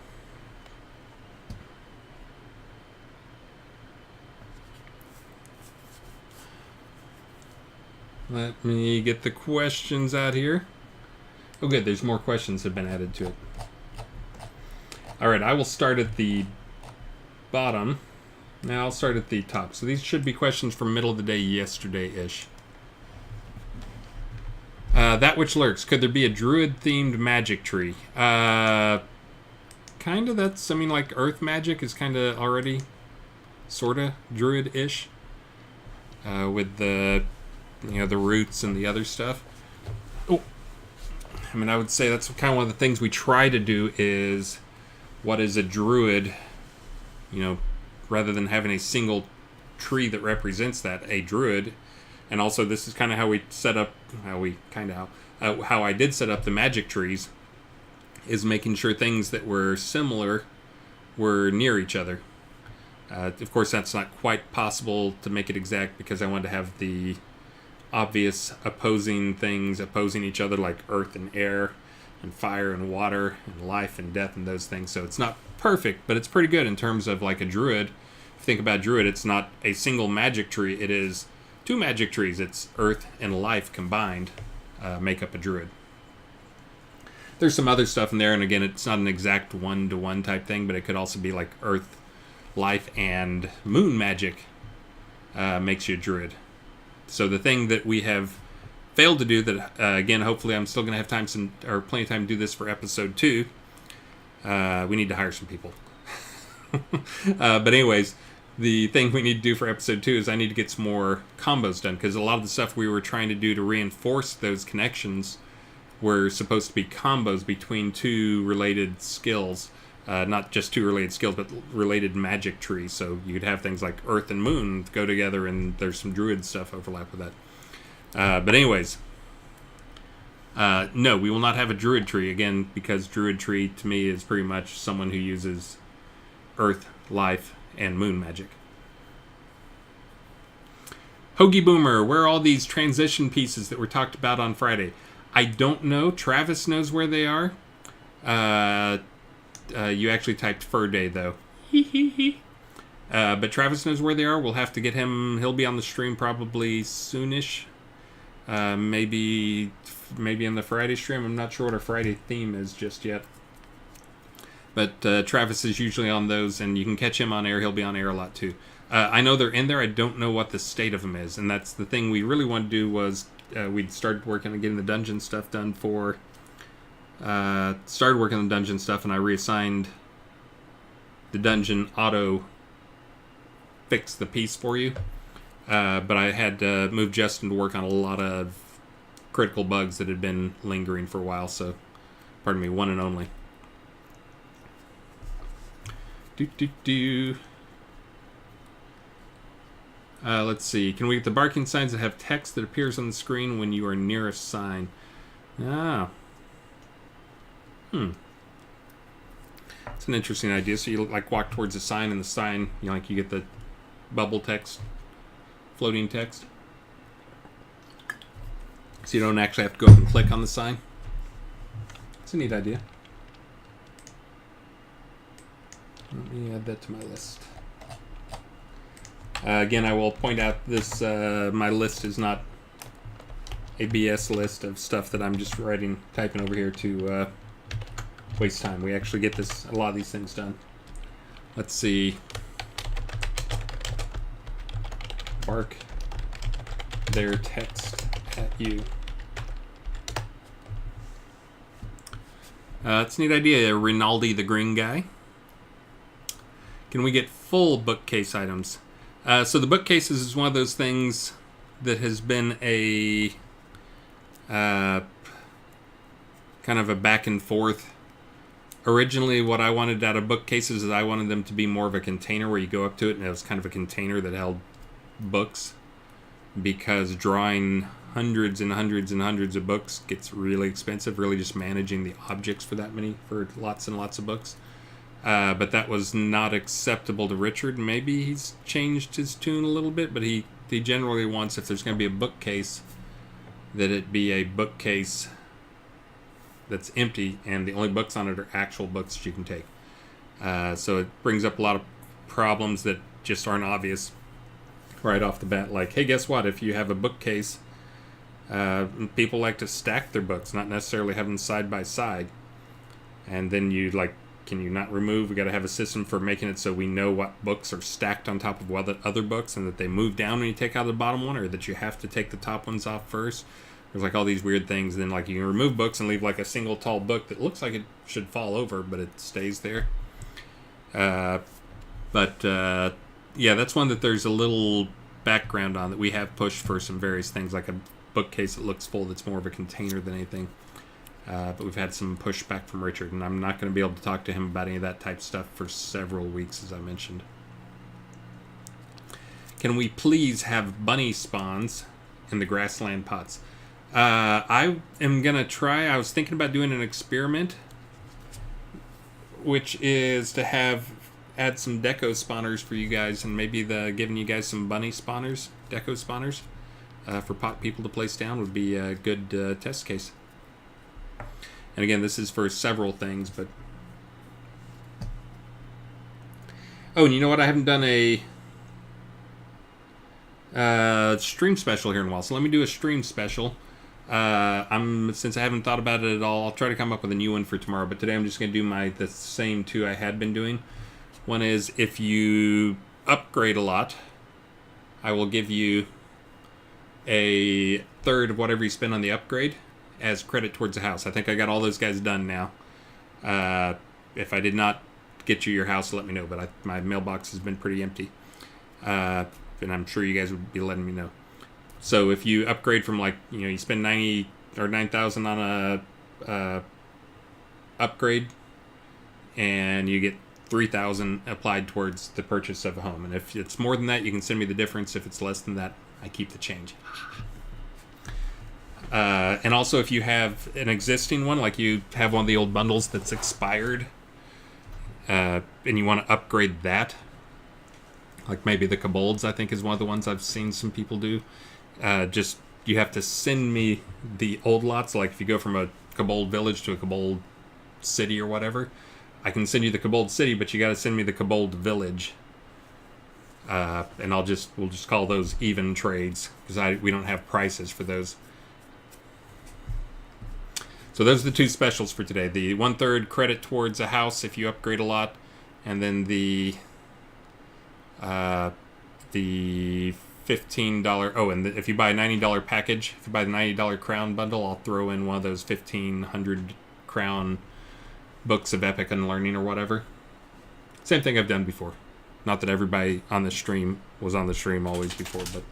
Speaker 1: Let me get the questions out here. Oh, good. There's more questions have been added to it. All right, I will start at the bottom. Now I'll start at the top. So these should be questions from middle of the day yesterday-ish. That which lurks. Could there be a druid-themed magic tree? Kind of. That's, I mean, like earth magic is kind of already sort of druid-ish. With the, you know, the roots and the other stuff. Oh, I mean, I would say that's kind of one of the things we try to do is what is a druid, you know, rather than having a single tree that represents that, a druid. And also this is kind of how we set up, how I did set up the magic trees, is making sure things that were similar were near each other. Of course, that's not quite possible to make it exact because I wanted to have the obvious opposing things opposing each other, like earth and air, and fire and water, and life and death, and those things. So it's not perfect, but it's pretty good in terms of like a druid. If you think about druid, it's not a single magic tree. It is two magic trees. It's earth and life combined make up a druid. There's some other stuff in there, and again, it's not an exact one-to-one type thing, but it could also be like earth, life, and moon magic makes you a druid. So the thing that we have failed to do that, again, hopefully I'm still going to have plenty of time to do this for episode 2. We need to hire some people. But anyways, the thing we need to do for episode 2 is I need to get some more combos done, because a lot of the stuff we were trying to do to reinforce those connections were supposed to be combos between two related skills. Not just two related skills, but related magic trees. So you'd have things like earth and moon go together, and there's some druid stuff overlap with that. But anyways, no, we will not have a druid tree, again, because druid tree to me is pretty much someone who uses earth, life, and moon magic. Hoagie Boomer, where are all these transition pieces that were talked about on Friday? I don't know. Travis knows where they are. You actually typed Fur Day, though. But Travis knows where they are. We'll have to get him. He'll be on the stream probably soonish. Maybe in the Friday stream. I'm not sure what our Friday theme is just yet. But Travis is usually on those, and you can catch him on air. He'll be on air a lot, too. I know they're in there. I don't know what the state of them is. And that's the thing we really want to do was we'd started working on getting the dungeon stuff done for... started working on the dungeon stuff, and I reassigned the dungeon auto fix the piece for you. But I had to move Justin to work on a lot of critical bugs that had been lingering for a while, so pardon me, one and only. Let's see. Can we get the barking signs that have text that appears on the screen when you are near a sign? Ah. It's an interesting idea. So you like walk towards a sign, and the sign, you know, like you get the bubble text, floating text. So you don't actually have to go up and click on the sign. It's a neat idea. Let me add that to my list. Again, I will point out this, my list is not a BS list of stuff that I'm just typing over here to waste time. We actually get a lot of these things done. Let's see. Bark their text at you. It's a neat idea, Rinaldi the green guy. Can we get full bookcase items? So the bookcases is one of those things that has been a kind of a back and forth. Originally, what I wanted out of bookcases is I wanted them to be more of a container where you go up to it, and it was kind of a container that held books, because drawing hundreds and hundreds and hundreds of books gets really expensive, really just managing the objects for that many, for lots and lots of books. But that was not acceptable to Richard. Maybe he's changed his tune a little bit, but he generally wants, if there's going to be a bookcase, that it be a bookcase that's empty and the only books on it are actual books that you can take. So it brings up a lot of problems that just aren't obvious right off the bat. Like, hey, guess what? If you have a bookcase, people like to stack their books, not necessarily have them side by side. And then you like, can you not remove? We got to have a system for making it so we know what books are stacked on top of what other books, and that they move down when you take out the bottom one, or that you have to take the top ones off first. There's like all these weird things. Then like you can remove books and leave like a single tall book that looks like it should fall over, but it stays there. Yeah, that's one that there's a little background on that we have pushed for some various things, like a bookcase that looks full that's more of a container than anything. But we've had some pushback from Richard, and I'm not going to be able to talk to him about any of that type of stuff for several weeks, as I mentioned. Can we please have bunny spawns in the grassland pots? I am going to try. I was thinking about doing an experiment, which is to add some deco spawners for you guys, and maybe giving you guys some bunny spawners, deco spawners, for pot people to place down would be a good test case. And again, this is for several things, but... Oh, and you know what? I haven't done a stream special here in a while, so let me do a stream special. Since I haven't thought about it at all, I'll try to come up with a new one for tomorrow, but today I'm just going to do the same two I had been doing. One is, if you upgrade a lot, I will give you a third of whatever you spend on the upgrade as credit towards the house. I think I got all those guys done now. If I did not get you your house, let me know, but my mailbox has been pretty empty. And I'm sure you guys would be letting me know. So if you upgrade from, like, you spend 90 or 9,000 on a upgrade, and you get 3,000 applied towards the purchase of a home. And if it's more than that, you can send me the difference. If it's less than that, I keep the change. And also, if you have an existing one, like you have one of the old bundles that's expired, and you want to upgrade that, like maybe the Kobolds, I think, is one of the ones I've seen some people do. You have to send me the old lots. Like if you go from a Kobold village to a Kobold city or whatever, I can send you the Kobold city, but you got to send me the Kobold village. And we'll just call those even trades, because we don't have prices for those. So those are the two specials for today. The 1/3 credit towards a house if you upgrade a lot, and then the $15. Oh, and if you buy a $90 package, if you buy the $90 crown bundle, I'll throw in one of those 1,500 crown books of Epic Unlearning or whatever. Same thing I've done before. Not that everybody on the stream was on the stream always before, but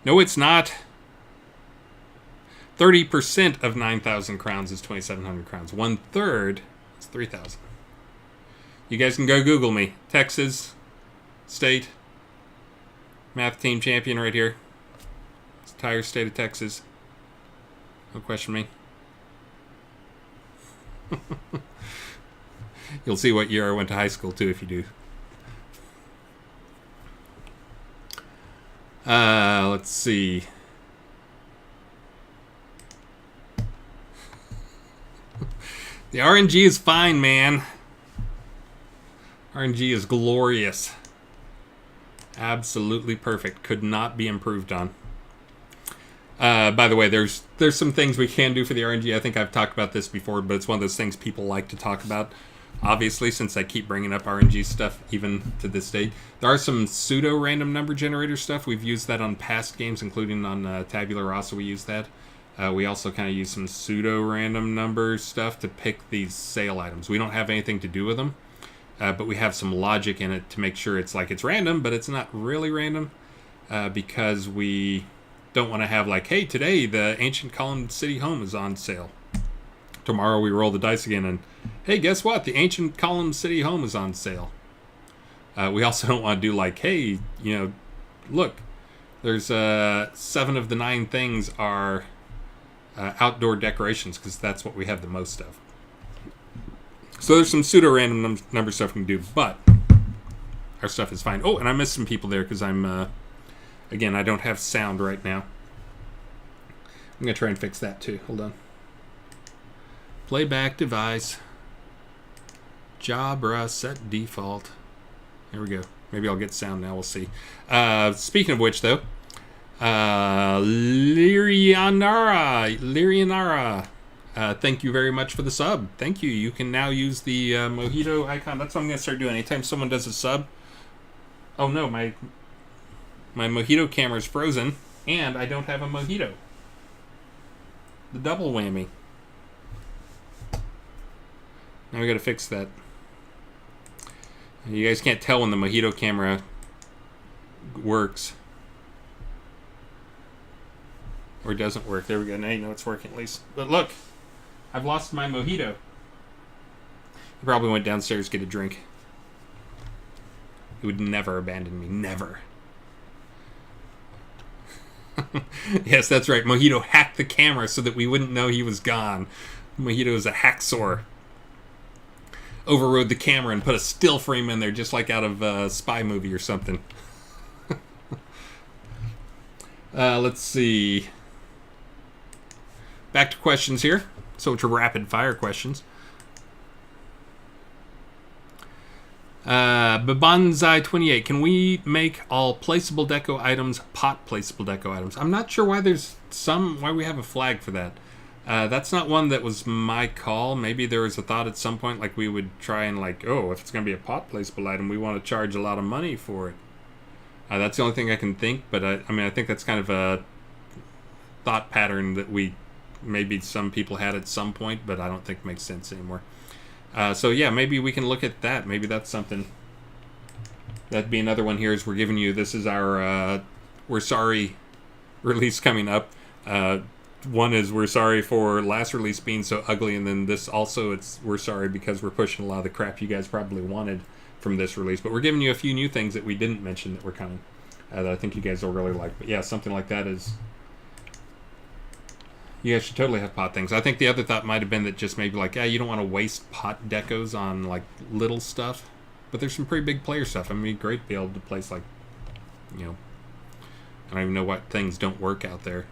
Speaker 1: no, it's not. 30% of 9,000 crowns is 2,700 crowns. 1/3 is 3,000. You guys can go Google me. Texas State math team champion right here. It's the entire state of Texas. Don't question me. You'll see what year I went to high school too if you do. Let's see. The RNG is fine, man. RNG is glorious. Absolutely perfect. Could not be improved on. By the way, there's some things we can do for the RNG. I think I've talked about this before, but it's one of those things people like to talk about. Obviously, since I keep bringing up RNG stuff even to this day. There are some pseudo-random number generator stuff. We've used that on past games, including on Tabula Rasa we use that. We also kind of use some pseudo-random number stuff to pick these sale items. We don't have anything to do with them, but we have some logic in it to make sure it's random, but it's not really random, because we don't want to have hey, today the Ancient Column City Home is on sale. Tomorrow we roll the dice again, and hey, guess what? The Ancient Column City Home is on sale. We also don't want to do like, hey, look, there's 7 of the 9 things are outdoor decorations, because that's what we have the most of. So there's some pseudo-random number stuff we can do, but our stuff is fine. Oh, and I missed some people there because I'm, again, I don't have sound right now. I'm going to try and fix that too. Hold on. Playback device. Jabra set default. There we go. Maybe I'll get sound now. We'll see. Speaking of which, though, Lirianara, thank you very much for the sub. Thank you. You can now use the mojito icon. That's what I'm going to start doing. Anytime someone does a sub. Oh no, my mojito camera is frozen, and I don't have a mojito. The double whammy. Now we got to fix that. You guys can't tell when the mojito camera works or doesn't work. There we go. Now you know it's working at least. But look, I've lost my mojito. He probably went downstairs to get a drink. He would never abandon me. Never. Yes, that's right. Mojito hacked the camera so that we wouldn't know he was gone. Mojito is a hacksaw. Overrode the camera and put a still frame in there, just like out of a spy movie or something. Let's see. Back to questions here. So to rapid fire questions. Babanzai28, can we make all placeable deco items pot placeable deco items? I'm not sure why why we have a flag for that. That's not one that was my call. Maybe there was a thought at some point like we would try and like, oh, if it's going to be a pot placeable item, we want to charge a lot of money for it. That's the only thing I can think, but I think that's kind of a thought pattern that maybe some people had at some point, but I don't think makes sense anymore. So yeah, maybe we can look at that. Maybe that's something. That'd be another one here is we're giving you, this is our We're Sorry release coming up. One is we're sorry for last release being so ugly, and then this also, we're sorry because we're pushing a lot of the crap you guys probably wanted from this release. But we're giving you a few new things that we didn't mention that were coming that I think you guys will really like. But yeah, something like that is... You guys should totally have pot things. I think the other thought might have been that just maybe like, you don't want to waste pot decos on like little stuff. But there's some pretty big player stuff. I mean, it'd be great to be able to place like, I don't even know what things don't work out there.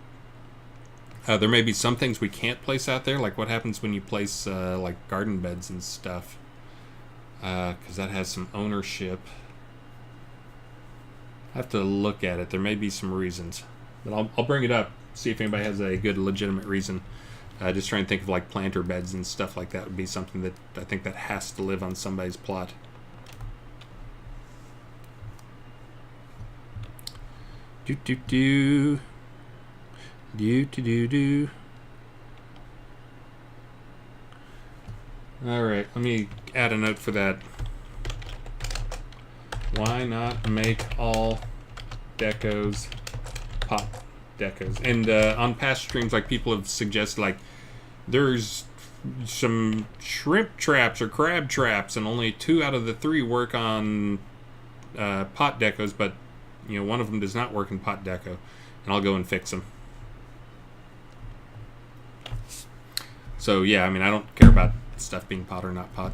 Speaker 1: There may be some things we can't place out there, like what happens when you place like garden beds and stuff. Because that has some ownership. I have to look at it. There may be some reasons. But I'll bring it up. See if anybody has a good legitimate reason. Just trying to think of like planter beds and stuff like that would be something that I think that has to live on somebody's plot. Do. Alright, let me add a note for that. Why not make all decos pot decos? And on past streams, like people have suggested, like there's some shrimp traps or crab traps, and only 2 out of the 3 work on pot decos, but one of them does not work in pot deco, and I'll go and fix them. So yeah, I mean, I don't care about stuff being pot or not pot.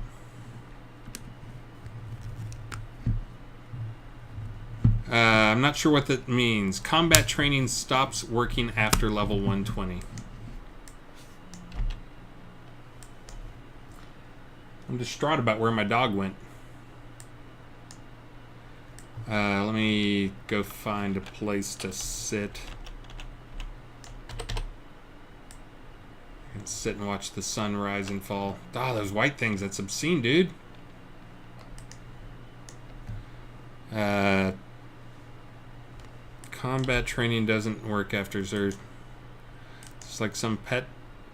Speaker 1: I'm not sure what that means. Combat training stops working after level 120. I'm distraught about where my dog went. Let me go find a place to sit. And sit and watch the sun rise and fall. Oh, those white things. That's obscene, dude. Combat training doesn't work after Zerg. It's like some pet...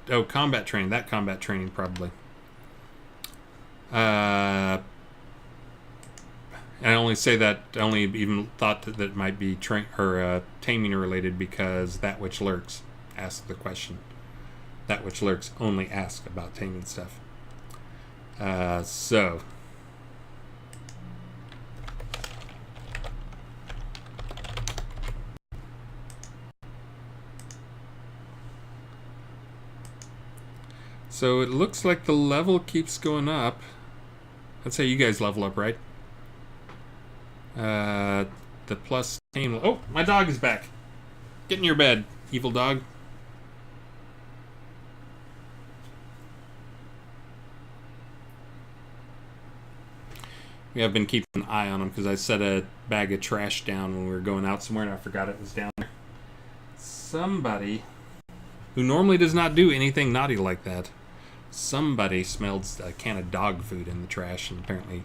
Speaker 1: Oh, combat training. That combat training, probably. I only say that... I only even thought that it might be taming related because that which lurks asked the question. That which lurks only ask about taming stuff. So it looks like the level keeps going up. Let's say you guys level up, right? The plus tame. Oh, my dog is back. Get in your bed, evil dog. We have been keeping an eye on him because I set a bag of trash down when we were going out somewhere and I forgot it was down there. Somebody who normally does not do anything naughty like that, somebody smelled a can of dog food in the trash and apparently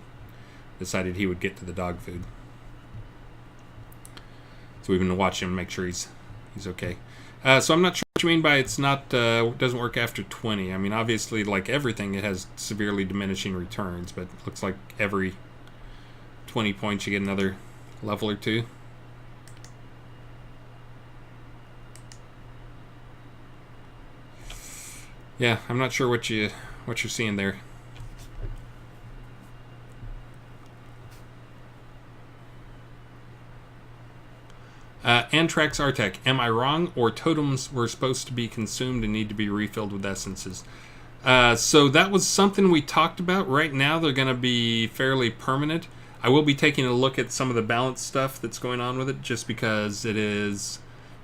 Speaker 1: decided he would get to the dog food. So we've been watching him, make sure he's okay. So I'm not sure what you mean by it's not doesn't work after 20. I mean, obviously, like everything, it has severely diminishing returns, but it looks like every 20 points you get another level or two. Yeah, I'm not sure what you're seeing there. Antrax Artec, am I wrong? Or totems were supposed to be consumed and need to be refilled with essences? So that was something we talked about. Right now they're going to be fairly permanent. I will be taking a look at some of the balance stuff that's going on with it, just because it is,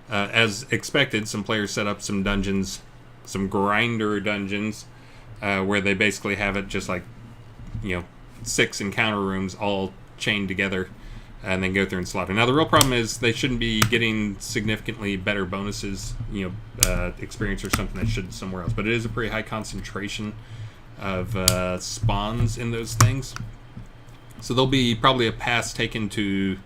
Speaker 1: as expected, some players set up some dungeons, some grinder dungeons, where they basically have it just like, 6 encounter rooms all chained together, and then go through and slaughter. Now the real problem is they shouldn't be getting significantly better bonuses, experience or something that should somewhere else. But it is a pretty high concentration of spawns in those things. So there'll be probably a pass taken to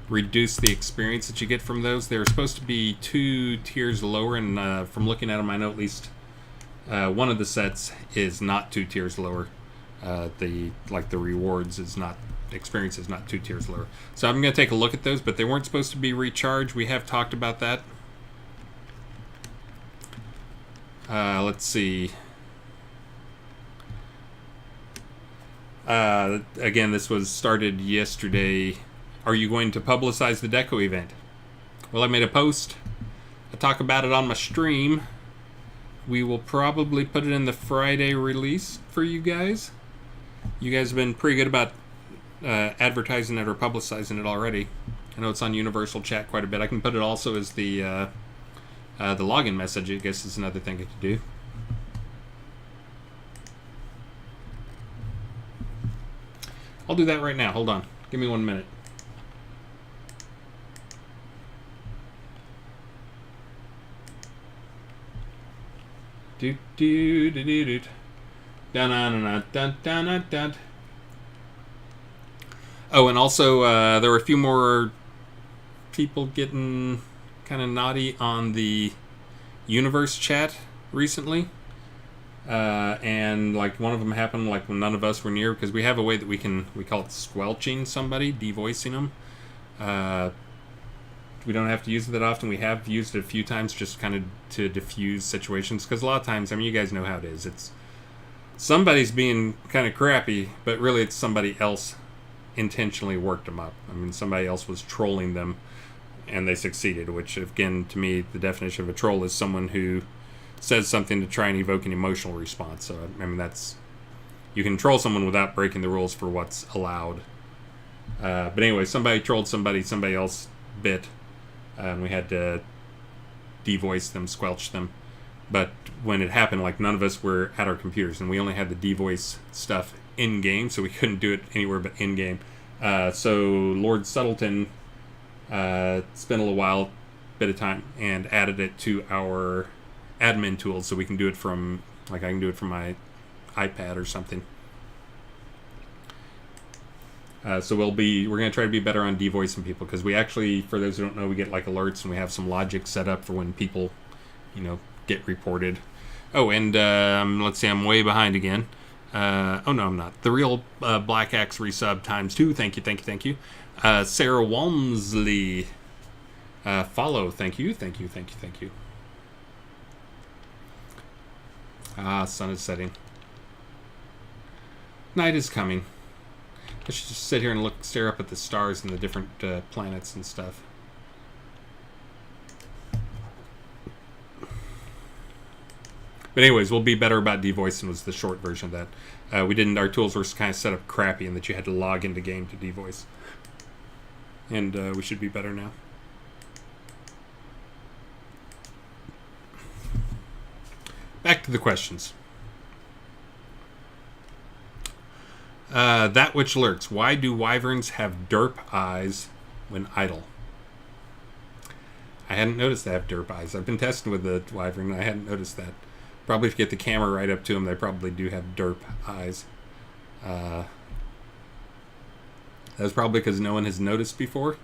Speaker 1: reduce the experience that you get from those. They're supposed to be 2 tiers lower, and from looking at them, I know at least one of the sets is not 2 tiers lower. The rewards is not, experience is not 2 tiers lower. So I'm going to take a look at those, but they weren't supposed to be recharged. We have talked about that. Let's see. Again, this was started yesterday. Are you going to publicize the Deco event? Well, I made a post. I talk about it on my stream. We will probably put it in the Friday release for you guys. You guys have been pretty good about advertising it or publicizing it already. I know it's on Universal Chat quite a bit. I can put it also as the login message. I guess is another thing I could do. I'll do that right now. Hold on. Give me 1 minute. Do do do do do. Dun dun dun dun dun dun. Oh, and also there were a few more people getting kind of naughty on the universe chat recently. And like one of them happened like when none of us were near, because we have a way that we call it squelching somebody, devoicing them. We don't have to use it that often. We have used it a few times just kind of to diffuse situations, because a lot of times, I mean, you guys know how it is. It's somebody's being kind of crappy, but really it's somebody else intentionally worked them up. I mean, somebody else was trolling them and they succeeded, which again, to me, the definition of a troll is someone who says something to try and evoke an emotional response. So, I mean, you can troll someone without breaking the rules for what's allowed. But anyway, somebody trolled somebody else bit, and we had to devoice them, squelch them. But when it happened, like, none of us were at our computers, and we only had the devoice stuff in-game, so we couldn't do it anywhere but in-game. So Lord Subtleton spent a little bit of time, and added it to our admin tools, so we can do it from, like, I can do it from my iPad or something. So we're going to try to be better on devoicing people, because we actually, for those who don't know, we get like alerts, and we have some logic set up for when people, get reported. Oh, and let's see, I'm way behind again. Oh no, I'm not. The Real Black Axe resub ×2. Thank you. Sarah Walmsley follow. Thank you. Ah, sun is setting. Night is coming. I should just sit here and stare up at the stars and the different planets and stuff. But anyways, we'll be better about devoicing was the short version of that. We didn't. Our tools were kind of set up crappy in that you had to log into game to devoice. And we should be better now. Back to the questions. That which lurks. Why do wyverns have derp eyes when idle? I hadn't noticed they have derp eyes. I've been testing with the wyvern and I hadn't noticed that. Probably if you get the camera right up to them, they probably do have derp eyes. That's probably because no one has noticed before.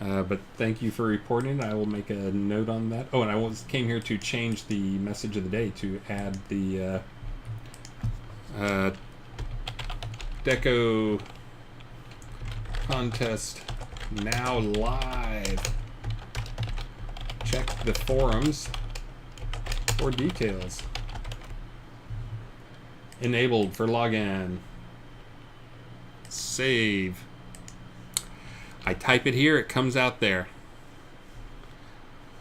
Speaker 1: But thank you for reporting. I will make a note on that. Oh, and I came here to change the message of the day to add the Deco contest now live. Check the forums for details. Enabled for login. Save. I type it here, it comes out there.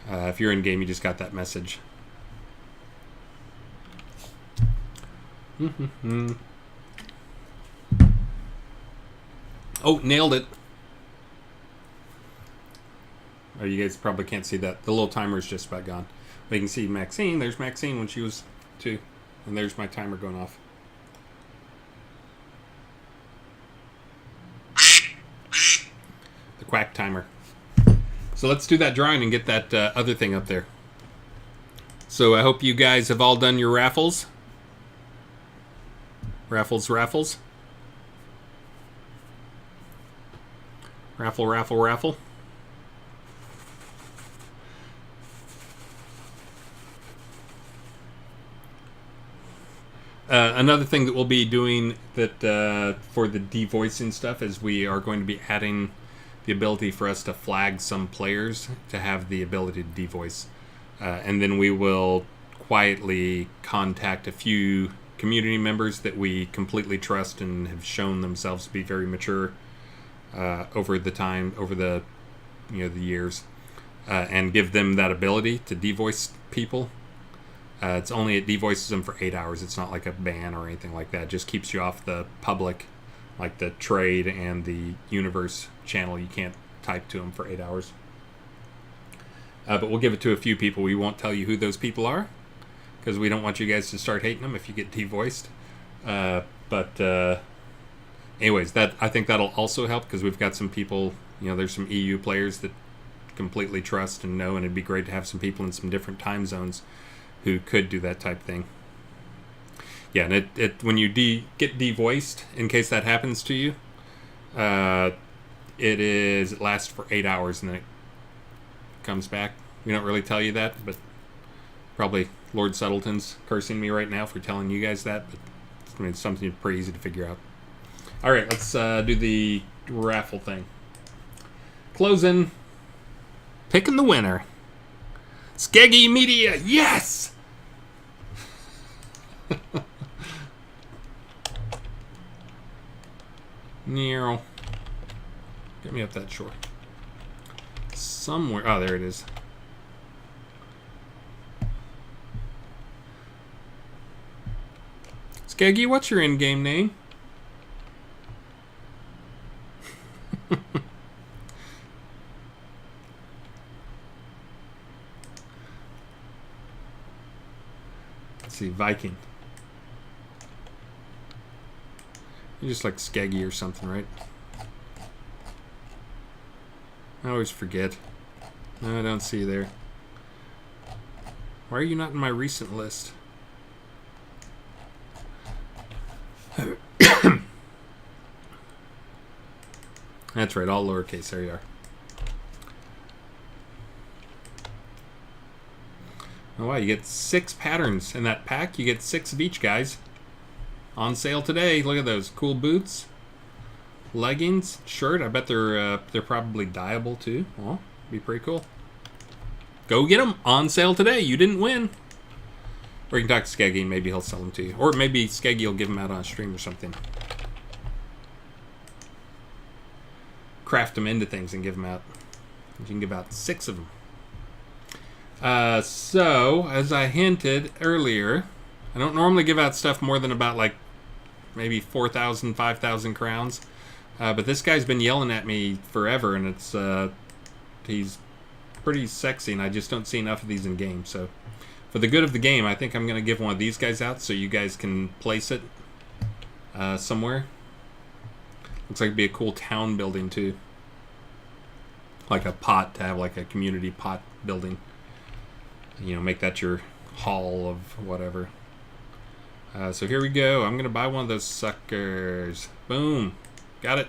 Speaker 1: If you're in game, you just got that message. Oh, nailed it. Oh, you guys probably can't see that. The little timer is just about gone. But you can see Maxine. There's Maxine when she was 2. And there's my timer going off. The quack timer. So let's do that drawing and get that other thing up there. So I hope you guys have all done your raffles. Raffles. Raffle. Another thing that we'll be doing that for the devoicing stuff is we are going to be adding the ability for us to flag some players to have the ability to devoice. And then we will quietly contact a few community members that we completely trust and have shown themselves to be very mature over the years, and give them that ability to devoice people. It devoices them for 8 hours. It's not like a ban or anything like that. It just keeps you off the public, like the trade and the universe channel. You can't type to them for 8 hours. But we'll give it to a few people. We won't tell you who those people are because we don't want you guys to start hating them if you get devoiced. Anyways, I think that'll also help because we've got some people, there's some EU players that completely trust and know, and it'd be great to have some people in some different time zones who could do that type thing. Yeah, and when you get devoiced, in case that happens to you, it lasts for 8 hours and then it comes back. We don't really tell you that, but probably Lord Subtleton's cursing me right now for telling you guys that, but it's something pretty easy to figure out. All right, let's do the raffle thing. Closing. Picking the winner. Skeggy Media, yes! Nero. Get me up that shore. Somewhere. Oh, there it is. Skeggy, what's your in-game name? Let's see, Viking. You're just like Skeggy or something, right? I always forget. No, I don't see you there. Why are you not in my recent list? That's right, all lowercase. There you are. Oh, wow, you get 6 patterns in that pack. You get 6 of each, guys. On sale today. Look at those cool boots, leggings, shirt. I bet they're probably dyeable too. Well, be pretty cool. Go get them on sale today. You didn't win. Or you can talk to Skeggy and maybe he'll sell them to you. Or maybe Skeggy will give them out on a stream or something. Craft them into things and give them out. You can give out 6 of them. So, as I hinted earlier, I don't normally give out stuff more than about like maybe 4,000, 5,000 crowns. But this guy's been yelling at me forever, and it's he's pretty sexy, and I just don't see enough of these in game. So, for the good of the game, I think I'm going to give one of these guys out so you guys can place it somewhere. Looks like it'd be a cool town building, too. Like a pot, to have like a community pot building. You know, make that your hall of whatever. So here we go. I'm going to buy one of those suckers. Boom. Got it.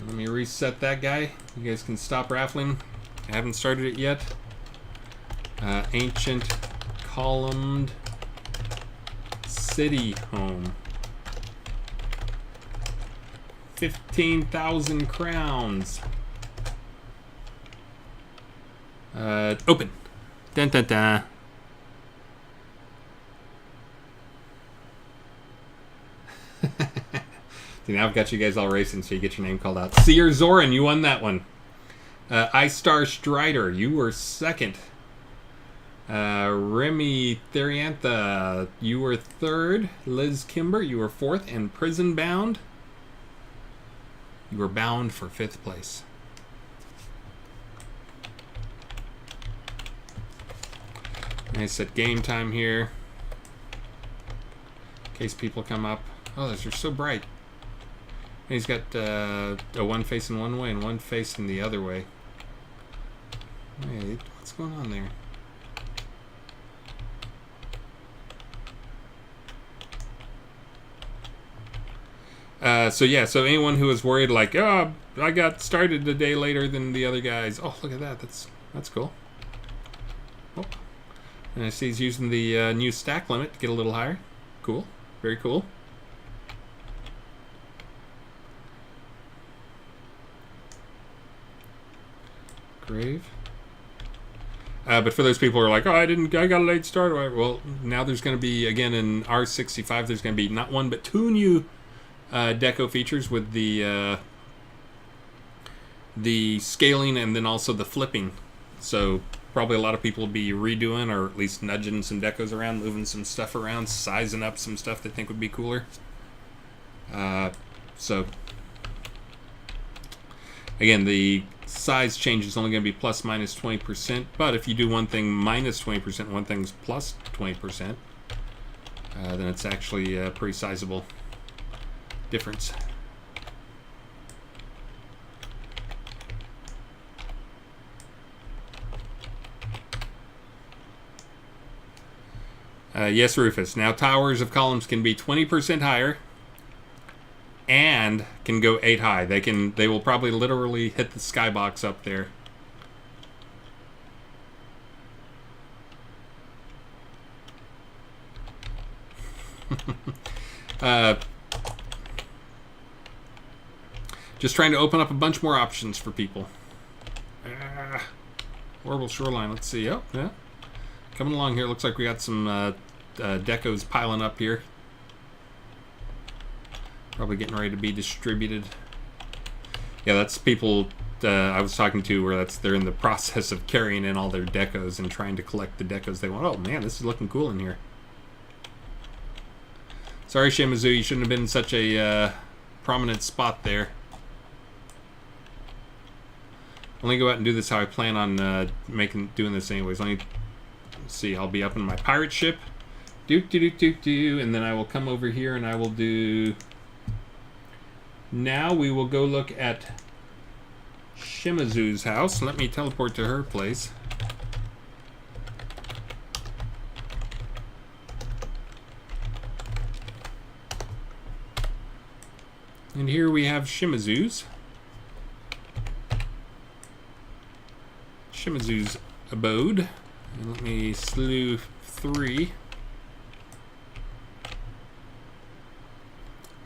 Speaker 1: Let me reset that guy. You guys can stop raffling. I haven't started it yet. Ancient columned city home. 15,000 crowns. Open. Dun dun dun. See, now I've got you guys all racing, so you get your name called out. Seer Zoran, you won that one. Ice Star Strider, you were second. Remy Theriantha, you were third. Liz Kimber, you were fourth. And Prison Bound, you were bound for 5th place. I set game time here in case people come up. Oh, those are so bright. And he's got a one facing one way and one facing the other way. Wait, what's going on there? So anyone who was worried like, oh, I got started a day later than the other guys. Oh, look at that. That's cool. Oh. And I see he's using the new stack limit to get a little higher. Cool. Very cool. Grave. But for those people who are like, oh, I got a late start. Well, now there's going to be, again, in R65, there's going to be not one but 2 new deco features with the scaling and then also the flipping. So probably a lot of people will be redoing or at least nudging some decos around, moving some stuff around, sizing up some stuff they think would be cooler. So again, the size change is only going to be plus minus 20%, but if you do one thing minus 20%, one thing's plus 20%, then it's actually a pretty sizable difference. Yes, Rufus. Now towers of columns can be 20% higher and can go 8 high. They will probably literally hit the skybox up there. Just trying to open up a bunch more options for people. Horrible shoreline. Let's see. Oh, yeah. Coming along here. Looks like we got some decos piling up here. Probably getting ready to be distributed. Yeah, that's people I was talking to where they're in the process of carrying in all their decos and trying to collect the decos they want. Oh man, this is looking cool in here. Sorry, Shimizu, you shouldn't have been in such a prominent spot there. Let me go out and do this how I plan on doing this anyways. Let's see, I'll be up in my pirate ship. And then I will come over here and I will do... Now we will go look at Shimizu's house. Let me teleport to her place. And here we have Shimizu's abode. And let me slew 3.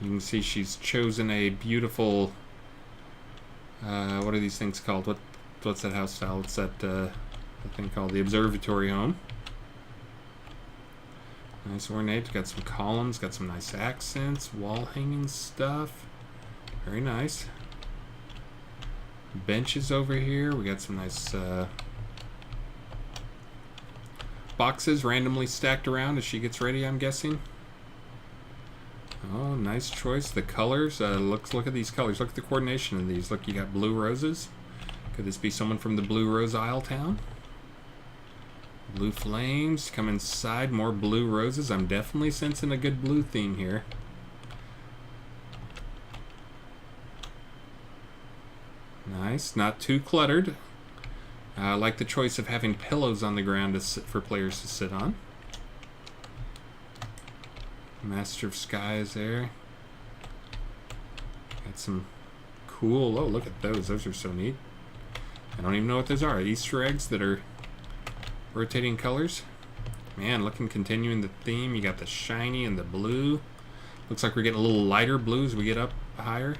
Speaker 1: You can see she's chosen a beautiful, what are these things called? What's that house style? What's that thing called? The observatory home. Nice ornate. Got some columns. Got some nice accents. Wall hanging stuff. Very nice. Benches over here. We got some nice boxes randomly stacked around as she gets ready, I'm guessing. Oh, nice choice. The colors. Look at these colors. Look at the coordination of these. Look, you got blue roses. Could this be someone from the Blue Rose Isle town? Blue flames. Come inside. More blue roses. I'm definitely sensing a good blue theme here. Nice. Not too cluttered. I like the choice of having pillows on the ground for players to sit on. Master of Sky is there. Got some cool... Oh, look at those. Those are so neat. I don't even know what those are. Easter eggs that are rotating colors. Man, continuing the theme. You got the shiny and the blue. Looks like we're getting a little lighter blue as we get up higher.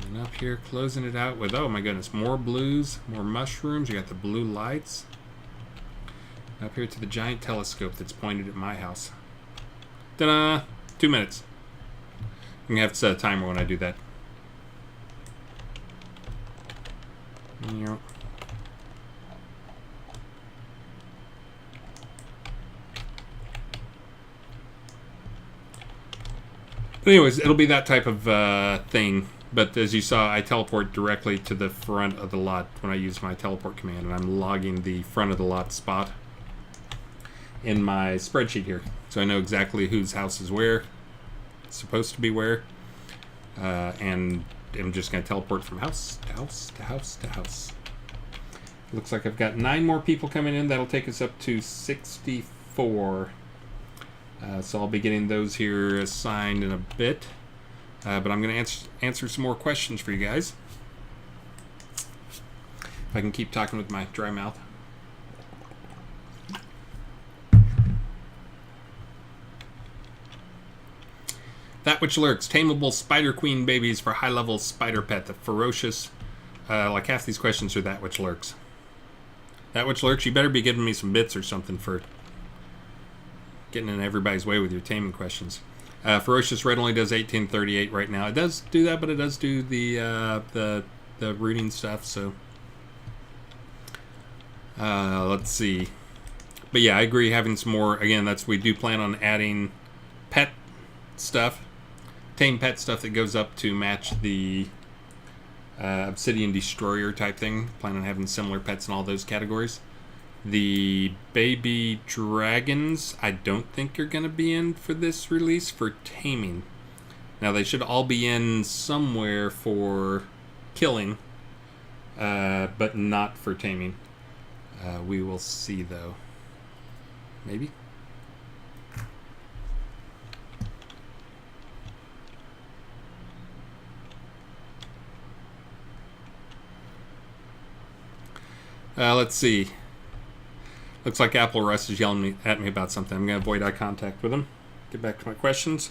Speaker 1: And up here, closing it out with, oh my goodness, more blues, more mushrooms. You got the blue lights. Up here to the giant telescope that's pointed at my house. Ta-da! 2 minutes. I'm going to have to set a timer when I do that. Yep. But anyways, it'll be that type of thing. But as you saw, I teleport directly to the front of the lot when I use my teleport command. And I'm logging the front of the lot spot in my spreadsheet here. So I know exactly whose house is where. It's supposed to be where. And I'm just going to teleport from house to house to house to house. Looks like I've got 9 more people coming in. That'll take us up to 64. So I'll be getting those here assigned in a bit. But I'm going to answer some more questions for you guys. If I can keep talking with my dry mouth. That which lurks. Tameable spider queen babies for high-level spider pet. The ferocious... like half these questions are that which lurks. That which lurks, you better be giving me some bits or something for getting in everybody's way with your taming questions. Ferocious Red only does 1838 right now. It does do that, but it does do the rooting stuff, so... let's see. But yeah, I agree having some more... Again, we do plan on adding pet stuff. Tame pet stuff that goes up to match the Obsidian Destroyer type thing. Plan on having similar pets in all those categories. The baby dragons, I don't think are going to be in for this release for taming. Now, they should all be in somewhere for killing, but not for taming. We will see, though. Maybe? Let's see. Looks like Apple Russ is yelling at me about something. I'm going to avoid eye contact with him. Get back to my questions.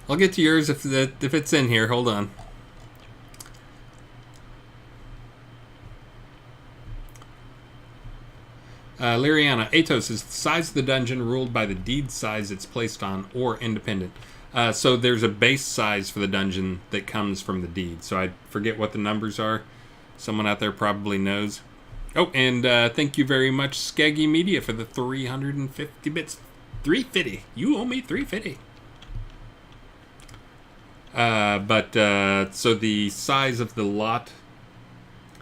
Speaker 1: I'll get to yours if it's in here. Hold on. Lyriana, Atos is the size of the dungeon ruled by the deed size it's placed on or independent. So there's a base size for the dungeon that comes from the deed. So I forget what the numbers are. Someone out there probably knows. Oh, and thank you very much, Skeggy Media, for the 350 bits. 350. You owe me 350. So the size of the lot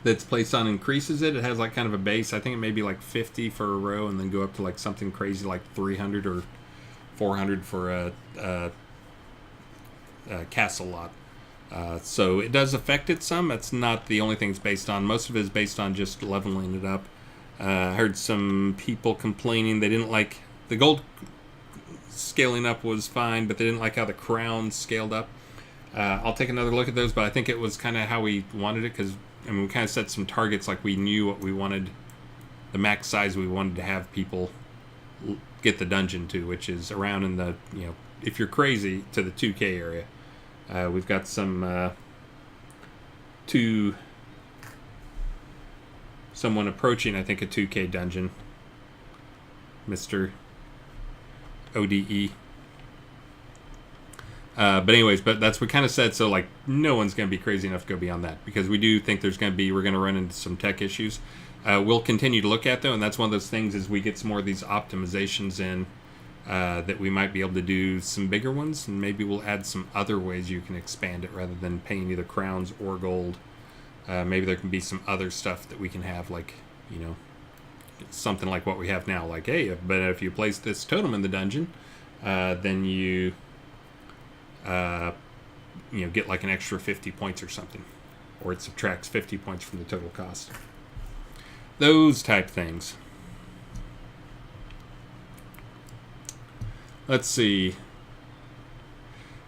Speaker 1: that's placed on increases it. It has like kind of a base. I think it may be like 50 for a row and then go up to like something crazy like 300 or 400 for a castle lot. So it does affect it some. That's not the only thing it's based on. Most of it is based on just leveling it up. I heard some people complaining they didn't like the gold scaling up was fine, but they didn't like how the crown scaled up. I'll take another look at those, but I think it was kind of how we wanted it because we kind of set some targets like we knew what we wanted, the max size we wanted to have people get the dungeon to, which is around in the, if you're crazy, to the 2K area. We've got some 2 someone approaching, I think, a 2K dungeon. Mr. ODE. But anyways, but that's what kind of said, so like no one's going to be crazy enough to go beyond that, because we do think we're going to run into some tech issues. We'll continue to look at though, and that's one of those things as we get some more of these optimizations in, that we might be able to do some bigger ones, and maybe we'll add some other ways you can expand it rather than paying either crowns or gold. Maybe there can be some other stuff that we can have, like, you know, something like what we have now, like, hey, but if you place this totem in the dungeon, then you get like an extra 50 points or something, or it subtracts 50 points from the total cost. Those type things. Let's see.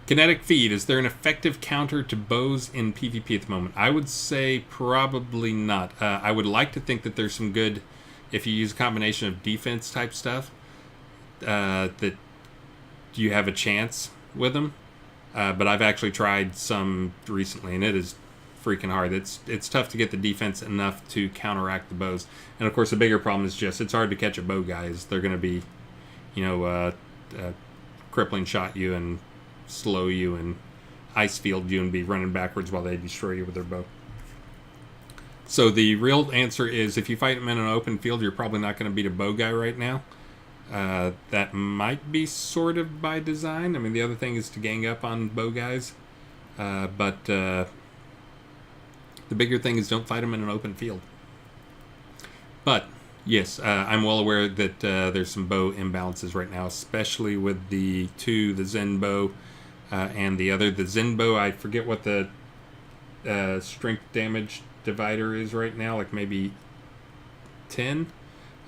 Speaker 1: Kinetic feed. Is there an effective counter to bows in PvP at the moment? I would say probably not. I would like to think that there's some good, if you use a combination of defense type stuff, that you have a chance with them. But I've actually tried some recently, and it is freaking hard. It's tough to get the defense enough to counteract the bows. And of course, the bigger problem is just it's hard to catch a bow guys. They're going to be, crippling shot you and slow you and ice field you and be running backwards while they destroy you with their bow. So the real answer is, if you fight them in an open field, you're probably not going to beat a bow guy right now. That might be sort of by design. I mean, the other thing is to gang up on bow guys. But the bigger thing is don't fight them in an open field. But, yes, I'm well aware that there's some bow imbalances right now, especially with the Zen bow and the other. The Zen bow, I forget what the strength damage divider is right now, like maybe 10.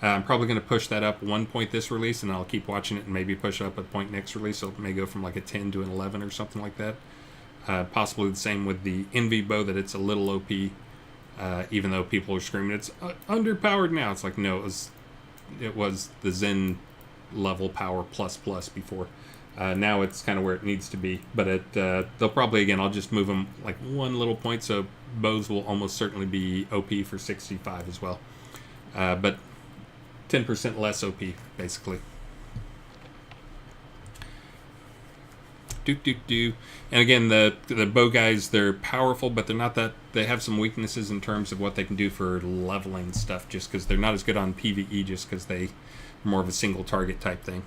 Speaker 1: I'm probably going to push that up 1 point this release, and I'll keep watching it and maybe push it up a point next release, so it may go from like a 10 to an 11 or something like that. Possibly the same with the Envy bow, that it's a little OP, even though people are screaming it's underpowered now. It's like, no, it was the Zen level power plus before. Now it's kind of where it needs to be, but they'll probably, again, I'll just move them like 1 little point, so bows will almost certainly be OP for 65 as well. But 10% less OP, basically. And again, the bow guys, they're powerful, but they're not that. They have some weaknesses in terms of what they can do for leveling stuff, just because they're not as good on PvE, just because they are more of a single target type thing.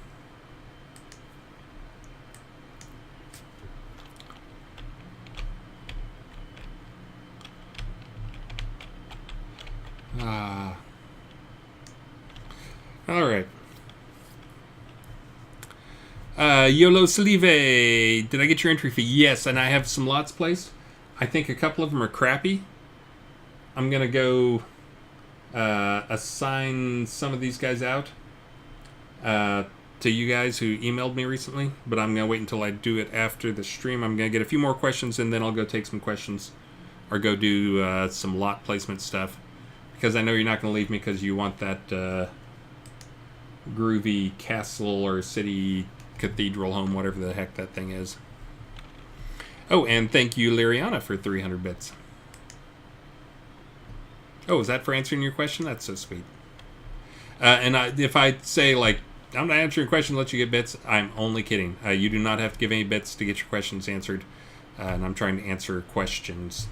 Speaker 1: All right. YOLO Salive, did I get your entry fee? Yes, and I have some lots placed. I think a couple of them are crappy. I'm going to go assign some of these guys out to you guys who emailed me recently, but I'm going to wait until I do it after the stream. I'm going to get a few more questions, and then I'll go take some questions or go do some lot placement stuff, because I know you're not going to leave me because you want that groovy castle or city cathedral home, whatever the heck that thing is. Oh, and thank you, Liriana, for 300 bits. Oh, is that for answering your question? That's so sweet. And if I say, like, I'm not answering your question, let you get bits, I'm only kidding. You do not have to give any bits to get your questions answered. And I'm trying to answer questions.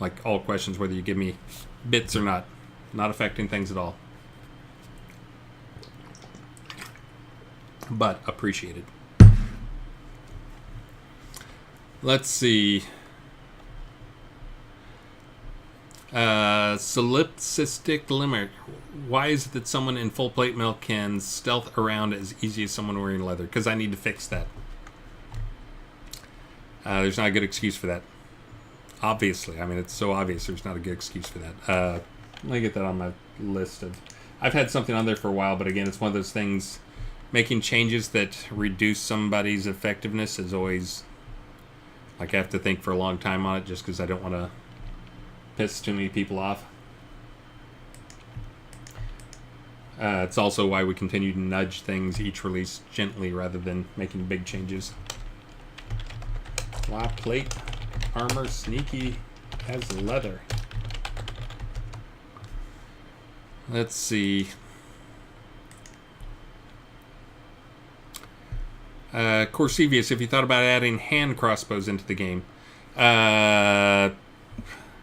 Speaker 1: Like, all questions, whether you give me bits or not. Not affecting things at all. But appreciated. Let's see. Solipsistic limerick. Why is it that someone in full plate mail can stealth around as easy as someone wearing leather? Because I need to fix that. There's not a good excuse for that. Obviously. I mean, it's so obvious there's not a good excuse for that. Let me get that on my list of... I've had something on there for a while, but again, it's one of those things... Making changes that reduce somebody's effectiveness is always... Like, I have to think for a long time on it just because I don't want to piss too many people off. It's also why we continue to nudge things each release gently rather than making big changes. Wow, plate, armor, sneaky as leather. Let's see. Corsevius, if you thought about adding hand crossbows into the game. I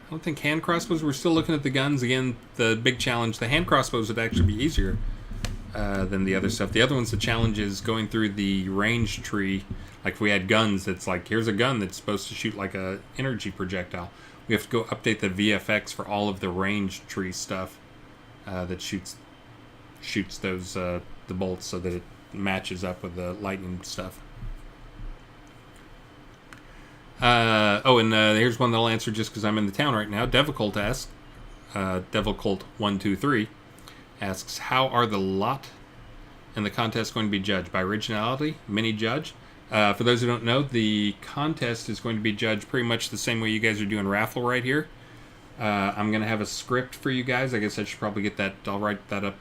Speaker 1: don't think hand crossbows. We're still looking at the guns. Again, the big challenge. The hand crossbows would actually be easier than the other stuff. The other one's the challenge is going through the range tree. Like if we had guns, that's like, here's a gun that's supposed to shoot like a energy projectile. We have to go update the VFX for all of the range tree stuff that shoots those the bolts so that it matches up with the lightning stuff. Here's one that I'll answer just because I'm in the town right now. Devilcolt asks, Devilcolt123 asks, how are the lot and the contest going to be judged? By originality, mini judge? For those who don't know, the contest is going to be judged pretty much the same way you guys are doing raffle right here. I'm going to have a script for you guys. I guess I should probably get that. I'll write that up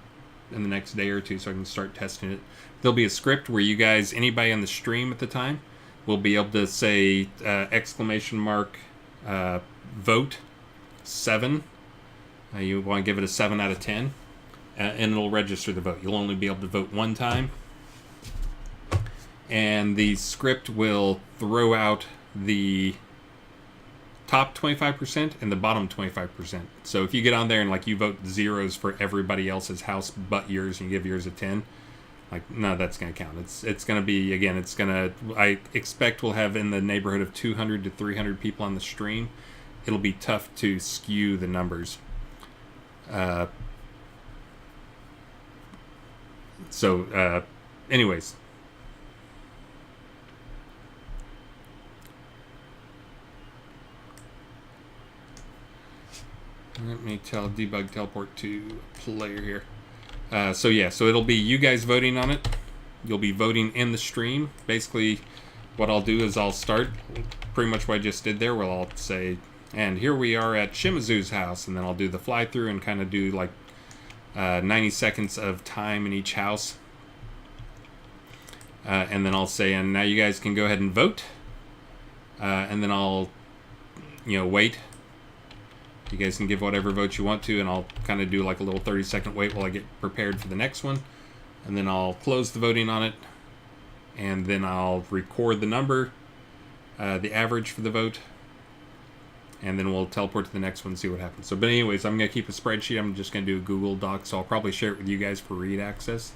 Speaker 1: in the next day or two so I can start testing it. There'll be a script where you guys, anybody on the stream at the time, will be able to say vote 7. You want to give it a 7 out of 10, and it'll register the vote. You'll only be able to vote one time, and the script will throw out the top 25% and the bottom 25%. So if you get on there and like you vote zeros for everybody else's house but yours and you give yours a 10, like, no, that's going to count. It's going to be, again, I expect we'll have in the neighborhood of 200 to 300 people on the stream. It'll be tough to skew the numbers. Anyways. Let me debug teleport to player here. So it'll be you guys voting on it. You'll be voting in the stream. Basically, what I'll do is I'll start pretty much what I just did there, where I'll say, and here we are at Shimazu's house, and then I'll do the fly through and kind of do like 90 seconds of time in each house. And then I'll say, and now you guys can go ahead and vote. And then I'll, wait. You guys can give whatever votes you want to, and I'll kind of do like a little 30-second wait while I get prepared for the next one. And then I'll close the voting on it, and then I'll record the number, the average for the vote, and then we'll teleport to the next one and see what happens. But anyways, I'm going to keep a spreadsheet. I'm just going to do a Google Doc, so I'll probably share it with you guys for read access,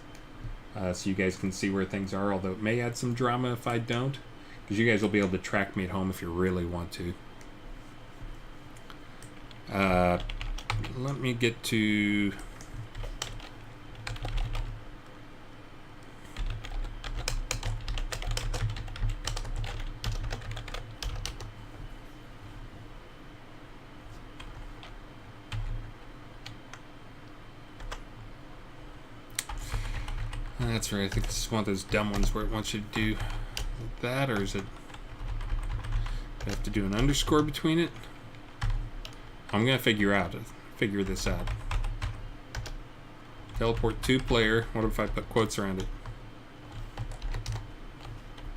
Speaker 1: so you guys can see where things are, although it may add some drama if I don't, because you guys will be able to track me at home if you really want to. Let me get to... That's right, I think this is one of those dumb ones where it wants you to do that, or is it... I have to do an underscore between it? I'm going to figure this out. Teleport to player. What if I put quotes around it?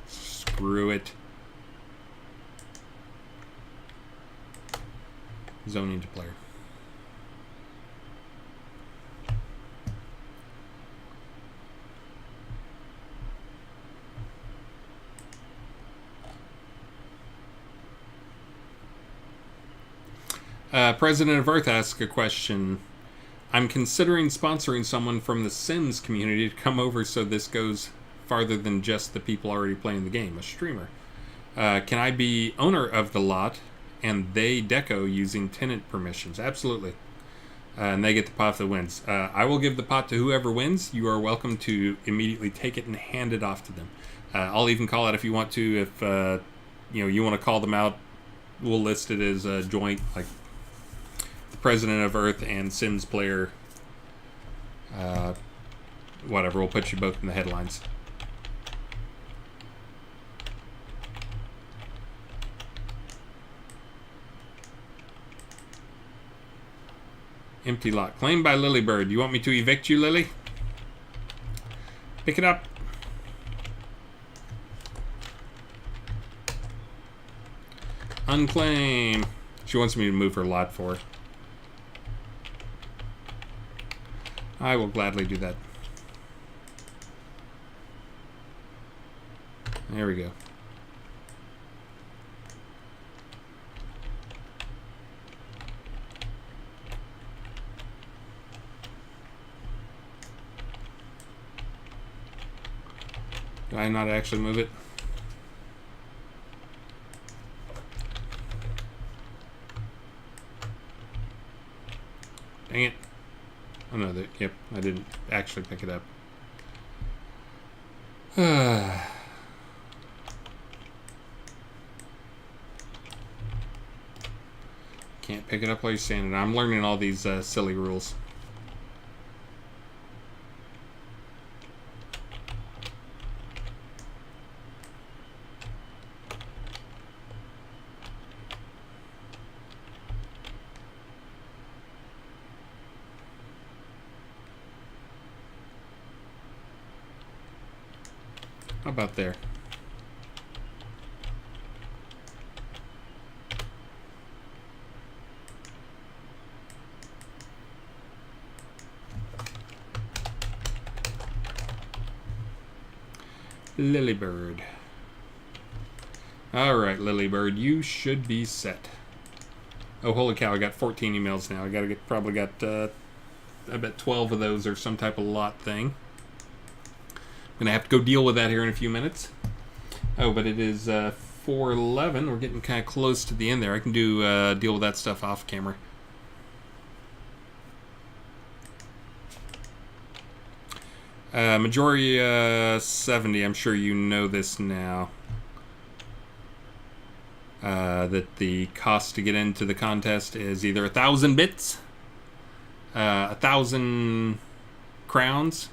Speaker 1: Screw it. Zoning to player. President of Earth asks a question. I'm considering sponsoring someone from the Sims community to come over so this goes farther than just the people already playing the game, a streamer. Can I be owner of the lot and they deco using tenant permissions? Absolutely. And they get the pot that wins. I will give the pot to whoever wins. You are welcome to immediately take it and hand it off to them. I'll even call out if you want to. If you want to call them out, we'll list it as a joint, like President of Earth and Sims player. Whatever, we'll put you both in the headlines. Empty lot. Claimed by Lilybird. You want me to evict you, Lily? Pick it up. Unclaim. She wants me to move her lot for her. I will gladly do that. There we go. Do I not actually move it? Dang it. Oh no, yep, I didn't actually pick it up. Can't pick it up while you're standing. I'm learning all these silly rules. How about there? Lilybird. Alright, Lilybird, you should be set. Oh, holy cow, I got 14 emails now. Probably got, I bet 12 of those are some type of lot thing. I'm gonna have to go deal with that here in a few minutes. Oh, but it is 4:11. We're getting kind of close to the end there. I can do deal with that stuff off camera. Majority 70. I'm sure you know this now. That the cost to get into the contest is either 1,000 bits, 1,000 crowns,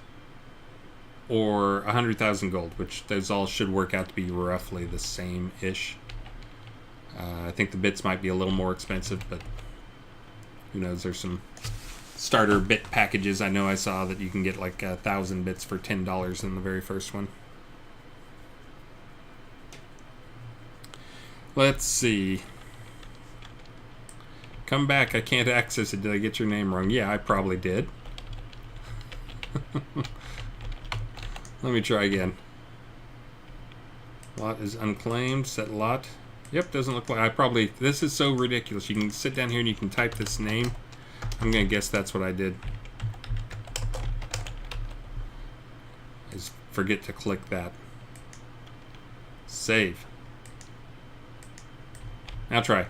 Speaker 1: or 100,000 gold, which those all should work out to be roughly the same-ish. I think the bits might be a little more expensive, but who knows? There's some starter bit packages I know I saw that you can get like 1,000 bits for $10 in the very first one. Let's see. Come back, I can't access it. Did I get your name wrong? Yeah, I probably did. Let me try again. Lot is unclaimed. Set lot. Yep, doesn't look like... This is so ridiculous. You can sit down here and you can type this name. I'm going to guess that's what I did. Just forget to click that. Save. Now try.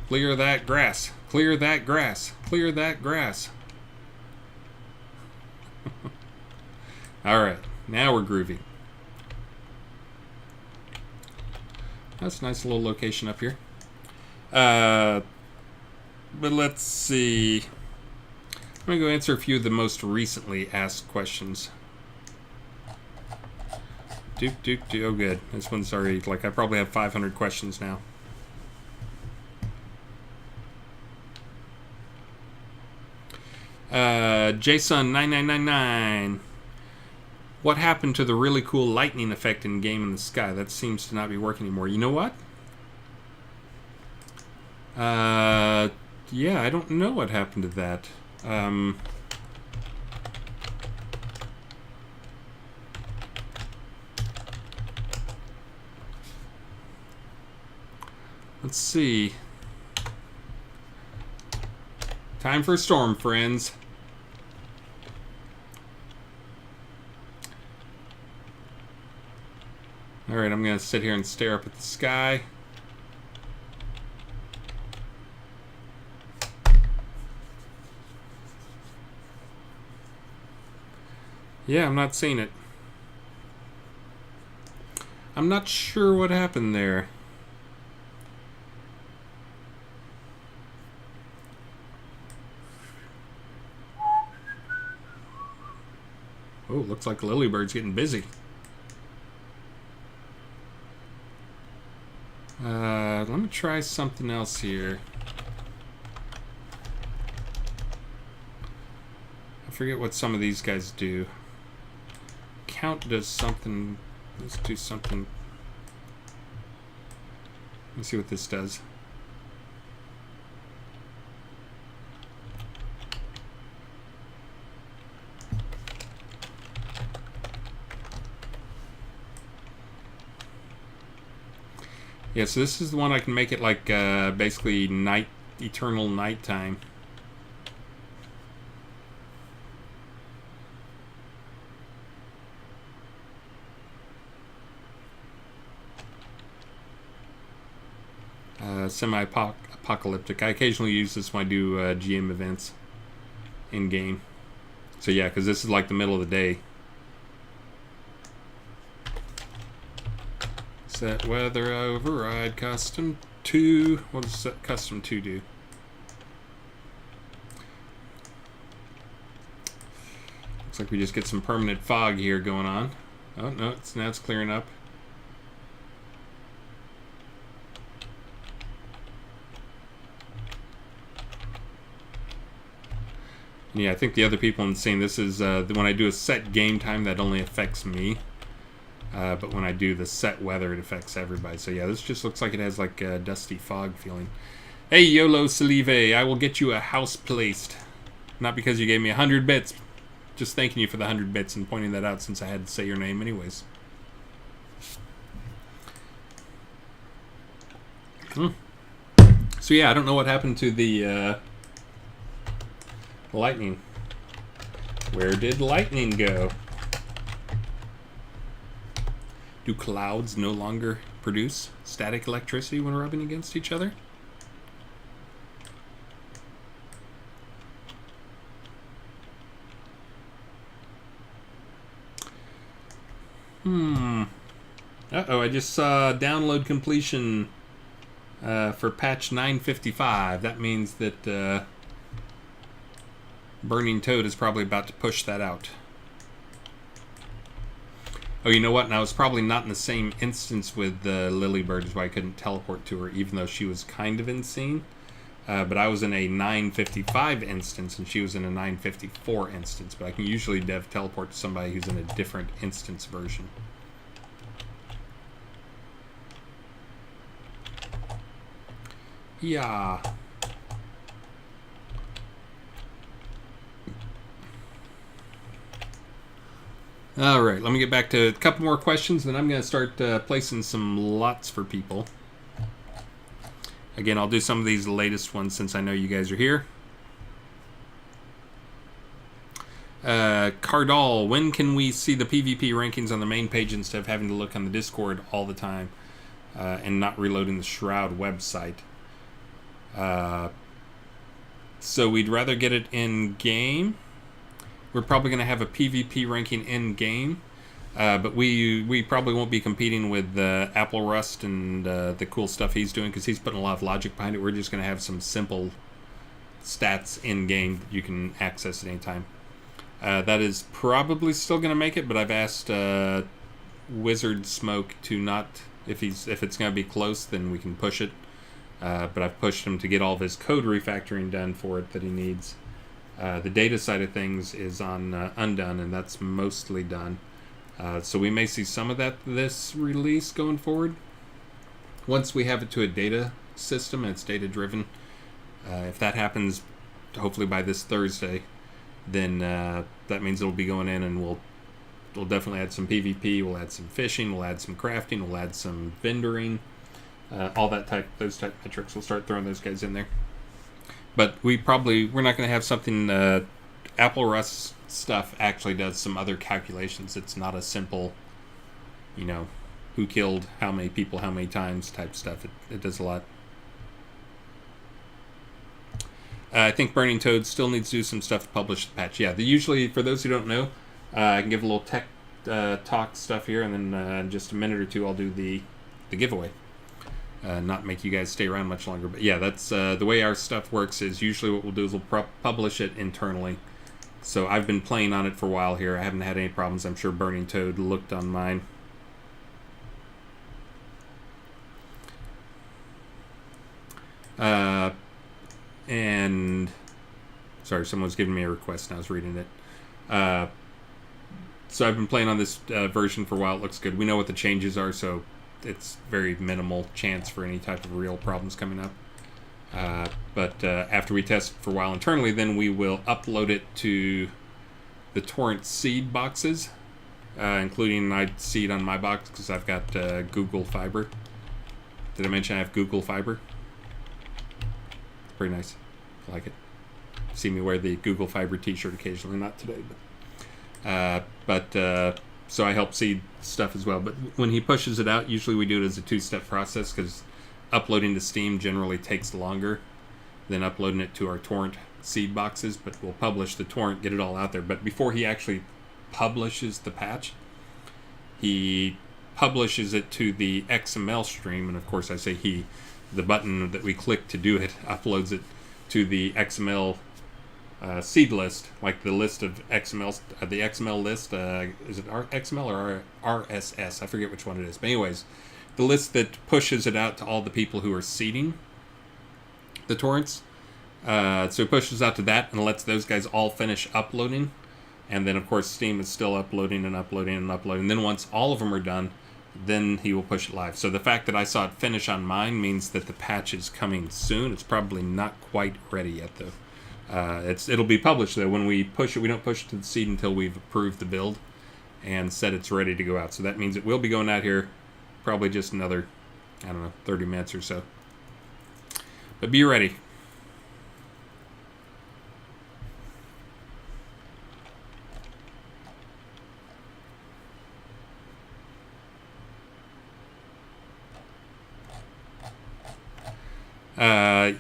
Speaker 1: Clear that grass. Clear that grass. Clear that grass. Alright, now we're groovy. That's a nice little location up here. But let's see. I'm going to go answer a few of the most recently asked questions. Oh good. This one's already, like, I probably have 500 questions now. Jason9999. What happened to the really cool lightning effect in Game in the Sky? That seems to not be working anymore. You know what? Yeah, I don't know what happened to that. Let's see. Time for a storm, friends. Alright, I'm going to sit here and stare up at the sky. Yeah, I'm not seeing it. I'm not sure what happened there. Oh, looks like Lilybird's getting busy. Let me try something else here. I forget what some of these guys do. Count does something. Let's do something. Let's see what this does. Yeah, so this is the one I can make it like basically eternal nighttime. Semi-apocalyptic. I occasionally use this when I do GM events in game. So yeah, because this is like the middle of the day. Set weather override custom 2. What does set custom 2 do? Looks like we just get some permanent fog here going on. Oh no, now it's clearing up. Yeah, I think the other people in the scene, this is when I do a set game time, that only affects me. But when I do the set weather, it affects everybody. So yeah, this just looks like it has like a dusty fog feeling. Hey, YOLO Salive, I will get you a house placed. Not because you gave me 100 bits. Just thanking you for the 100 bits and pointing that out since I had to say your name anyways. So yeah, I don't know what happened to the lightning. Where did lightning go? Do clouds no longer produce static electricity when rubbing against each other? Uh-oh, I just saw download completion for patch 955. That means that Burning Toad is probably about to push that out. Oh, you know what? Now, it's probably not in the same instance with Lilybird, is why I couldn't teleport to her, even though she was kind of in scene. But I was in a 955 instance, and she was in a 954 instance. But I can usually dev teleport to somebody who's in a different instance version. Yeah. All right, let me get back to a couple more questions, then I'm going to start placing some lots for people. Again, I'll do some of these latest ones since I know you guys are here. Cardall, when can we see the PvP rankings on the main page instead of having to look on the Discord all the time and not reloading the Shroud website? So we'd rather get it in game. We're probably going to have a PvP ranking in game, but we probably won't be competing with Apple Rust and the cool stuff he's doing because he's putting a lot of logic behind it. We're just going to have some simple stats in game that you can access at any time. That is probably still going to make it, but I've asked Wizard Smoke to not, if it's going to be close, then we can push it. But I've pushed him to get all of his code refactoring done for it that he needs. The data side of things is on undone, and that's mostly done. So we may see some of that this release going forward. Once we have it to a data system and it's data driven, if that happens, hopefully by this Thursday, then that means it'll be going in, and we'll definitely add some PvP. We'll add some fishing. We'll add some crafting. We'll add some vendoring. All those type metrics. We'll start throwing those guys in there. But we're not going to have something. Apple Rust stuff actually does some other calculations. It's not a simple, who killed how many people, how many times type stuff. It does a lot. I think Burning Toad still needs to do some stuff to publish the patch. Yeah, usually, for those who don't know, I can give a little tech talk stuff here, and then in just a minute or two I'll do the giveaway. Not make you guys stay around much longer. But yeah, that's the way our stuff works is usually what we'll do is we'll publish it internally. So I've been playing on it for a while here. I haven't had any problems. I'm sure Burning Toad looked on mine. And sorry, someone was giving me a request and I was reading it. So I've been playing on this version for a while. It looks good. We know what the changes are, so it's very minimal chance for any type of real problems coming up. But after we test it for a while internally, then we will upload it to the torrent seed boxes, including I seed on my box because I've got Google Fiber. Did I mention I have Google Fiber? Pretty nice. I like it. See me wear the Google Fiber t-shirt occasionally, not today, but so I help seed stuff as well. But when he pushes it out, usually we do it as a two-step process because uploading to Steam generally takes longer than uploading it to our torrent seed boxes. But we'll publish the torrent, get it all out there. But before he actually publishes the patch, he publishes it to the XML stream, and of course I say he, the button that we click to do it uploads it to the XML seed list, like the list of XML, the XML list, is it XML or RSS? I forget which one it is. But anyways, the list that pushes it out to all the people who are seeding the torrents. So it pushes out to that and lets those guys all finish uploading. And then, of course, Steam is still uploading and uploading and uploading. And then once all of them are done, then he will push it live. So the fact that I saw it finish on mine means that the patch is coming soon. It's probably not quite ready yet, though. It'll be published, though. When we push it, we don't push it to the seed until we've approved the build and said it's ready to go out. So that means it will be going out here probably just another, 30 minutes or so. But be ready.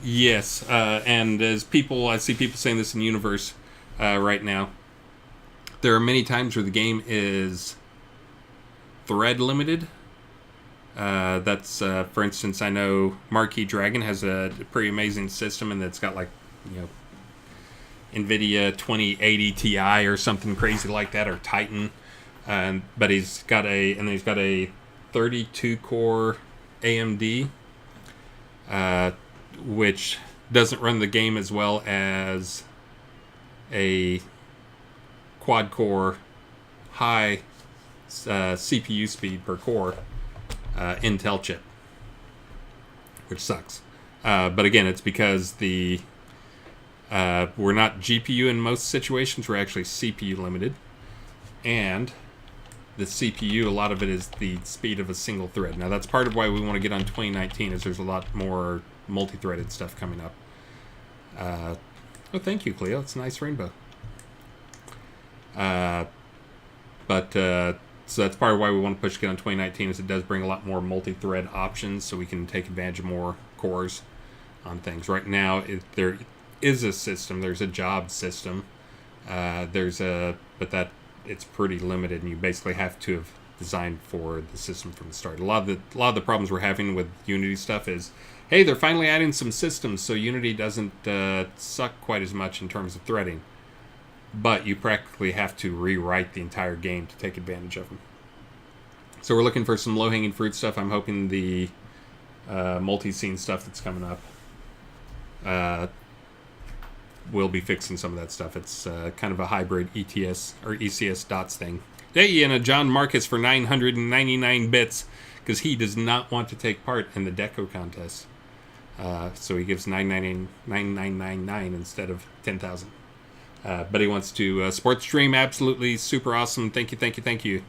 Speaker 1: Yes, and as I see people saying this in Universe right now, there are many times where the game is thread limited. That's, for instance, I know Marquee Dragon has a pretty amazing system, and it's got like, NVIDIA 2080 Ti or something crazy like that, or Titan. But he's got a 32 core AMD. Which doesn't run the game as well as a quad-core high CPU speed per core Intel chip, which sucks. But again, it's because we're not GPU in most situations. We're actually CPU limited, and the CPU, a lot of it is the speed of a single thread. Now, that's part of why we want to get on 2019, is there's a lot more multi-threaded stuff coming up. Oh, thank you, Cleo. It's a nice rainbow. So that's part of why we want to push to get on 2019, is it does bring a lot more multi-thread options, so we can take advantage of more cores on things. Right now, there is a system. There's a job system. But it's pretty limited, and you basically have to have designed for the system from the start. A lot of the problems we're having with Unity stuff is, hey, they're finally adding some systems, so Unity doesn't suck quite as much in terms of threading. But you practically have to rewrite the entire game to take advantage of them. So we're looking for some low-hanging fruit stuff. I'm hoping the multi-scene stuff that's coming up will be fixing some of that stuff. It's kind of a hybrid ETS or ECS dots thing. Hey, and a John Marcus for 999 bits, because he does not want to take part in the Deco contest. So he gives 999 instead of 10,000. But he wants to support the stream. Absolutely super awesome. Thank you.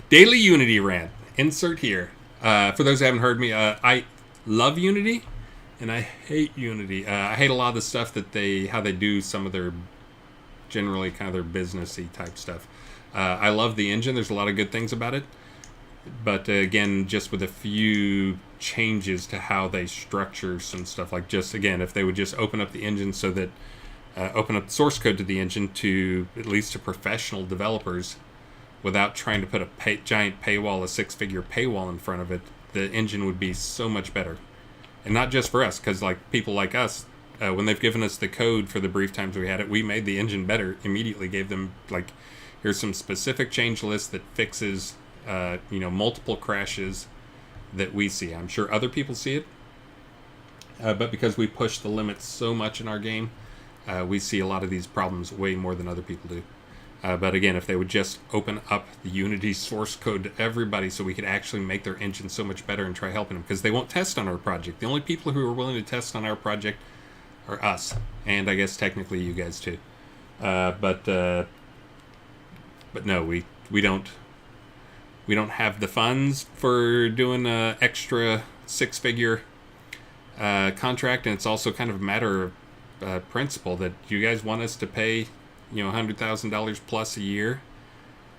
Speaker 1: Daily Unity rant. Insert here. For those who haven't heard me, I love Unity. And I hate Unity. I hate a lot of the stuff that how they do some of their, generally kind of their businessy type stuff. I love the engine. There's a lot of good things about it. But again, just with a few changes to how they structure some stuff. Like just, again, if they would just open up the engine so that, open up the source code to the engine to, at least to professional developers, without trying to put a giant paywall, a 6-figure paywall in front of it, the engine would be so much better. And not just for us, because like people like us, when they've given us the code for the brief times we had it, we made the engine better. Immediately gave them like, here's some specific change list that fixes, multiple crashes that we see. I'm sure other people see it, but because we push the limits so much in our game, we see a lot of these problems way more than other people do. But again, if they would just open up the Unity source code to everybody so we could actually make their engine so much better and try helping them, because they won't test on our project. The only people who are willing to test on our project are us, and I guess technically you guys too. But no, we we don't have the funds for doing a extra six-figure contract, and it's also kind of a matter of principle that you guys want us to pay, $100,000 plus a year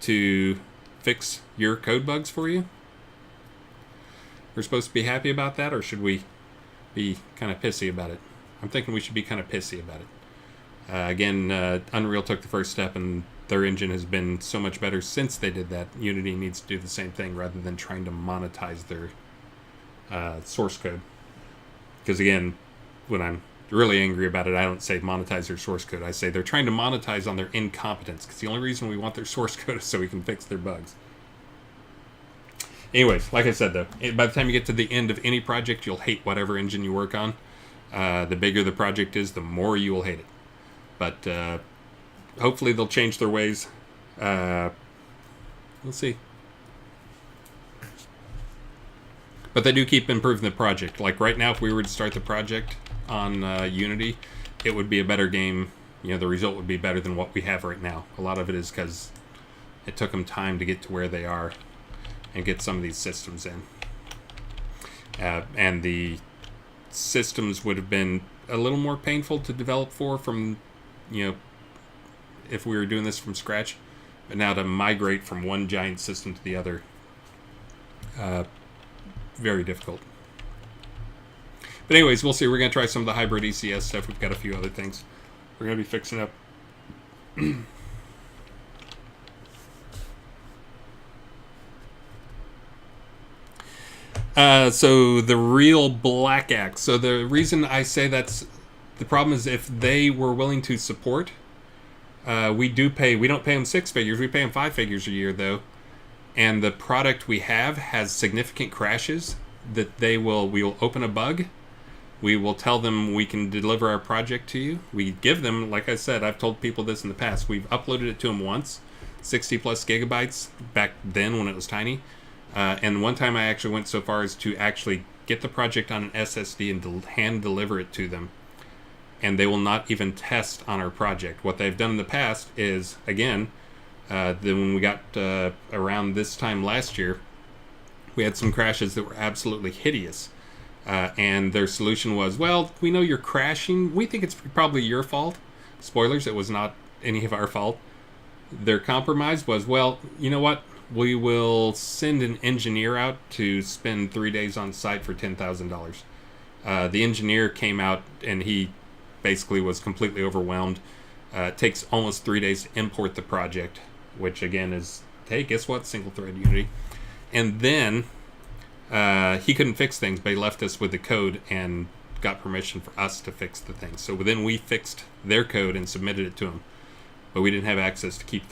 Speaker 1: to fix your code bugs for you. We're supposed to be happy about that, or should we be kind of pissy about it? I'm thinking we should be kind of pissy about it. Again, Unreal took the first step, and their engine has been so much better since they did that. Unity needs to do the same thing rather than trying to monetize their source code. Because again, when I'm really angry about it, I don't say monetize their source code. I say they're trying to monetize on their incompetence, because the only reason we want their source code is so we can fix their bugs. Anyways, like I said, though, by the time you get to the end of any project, you'll hate whatever engine you work on. The bigger the project is, the more you will hate it. But hopefully they'll change their ways. We'll see. But they do keep improving the project. Like right now, if we were to start the project on Unity, it would be a better game. The result would be better than what we have right now. A lot of it is because it took them time to get to where they are and get some of these systems in. And the systems would have been a little more painful to develop from, if we were doing this from scratch. But now to migrate from one giant system to the other, very difficult. But anyways, we'll see. We're going to try some of the hybrid ECS stuff. We've got a few other things we're going to be fixing up. So the real Black Axe. So the reason I say that's the problem is if they were willing to support, we don't pay them 6 figures. We pay them 5 figures a year, though. And the product we have has significant crashes that we will open a bug. We will tell them we can deliver our project to you. We give them, like I said, I've told people this in the past. We've uploaded it to them once, 60 plus gigabytes back then when it was tiny. And one time I actually went so far as to actually get the project on an SSD and hand deliver it to them. And they will not even test on our project. What they've done in the past is, again, when we got around this time last year, we had some crashes that were absolutely hideous. And their solution was, well, we know you're crashing. We think it's probably your fault. Spoilers, it was not any of our fault. Their compromise was, well, you know what? We will send an engineer out to spend 3 days on site for $10,000. The engineer came out and he basically was completely overwhelmed. It takes almost 3 days to import the project, which again is, hey, guess what? Single thread Unity. And then he couldn't fix things, but he left us with the code and got permission for us to fix the thing. So then we fixed their code and submitted it to him, but we didn't have access to keep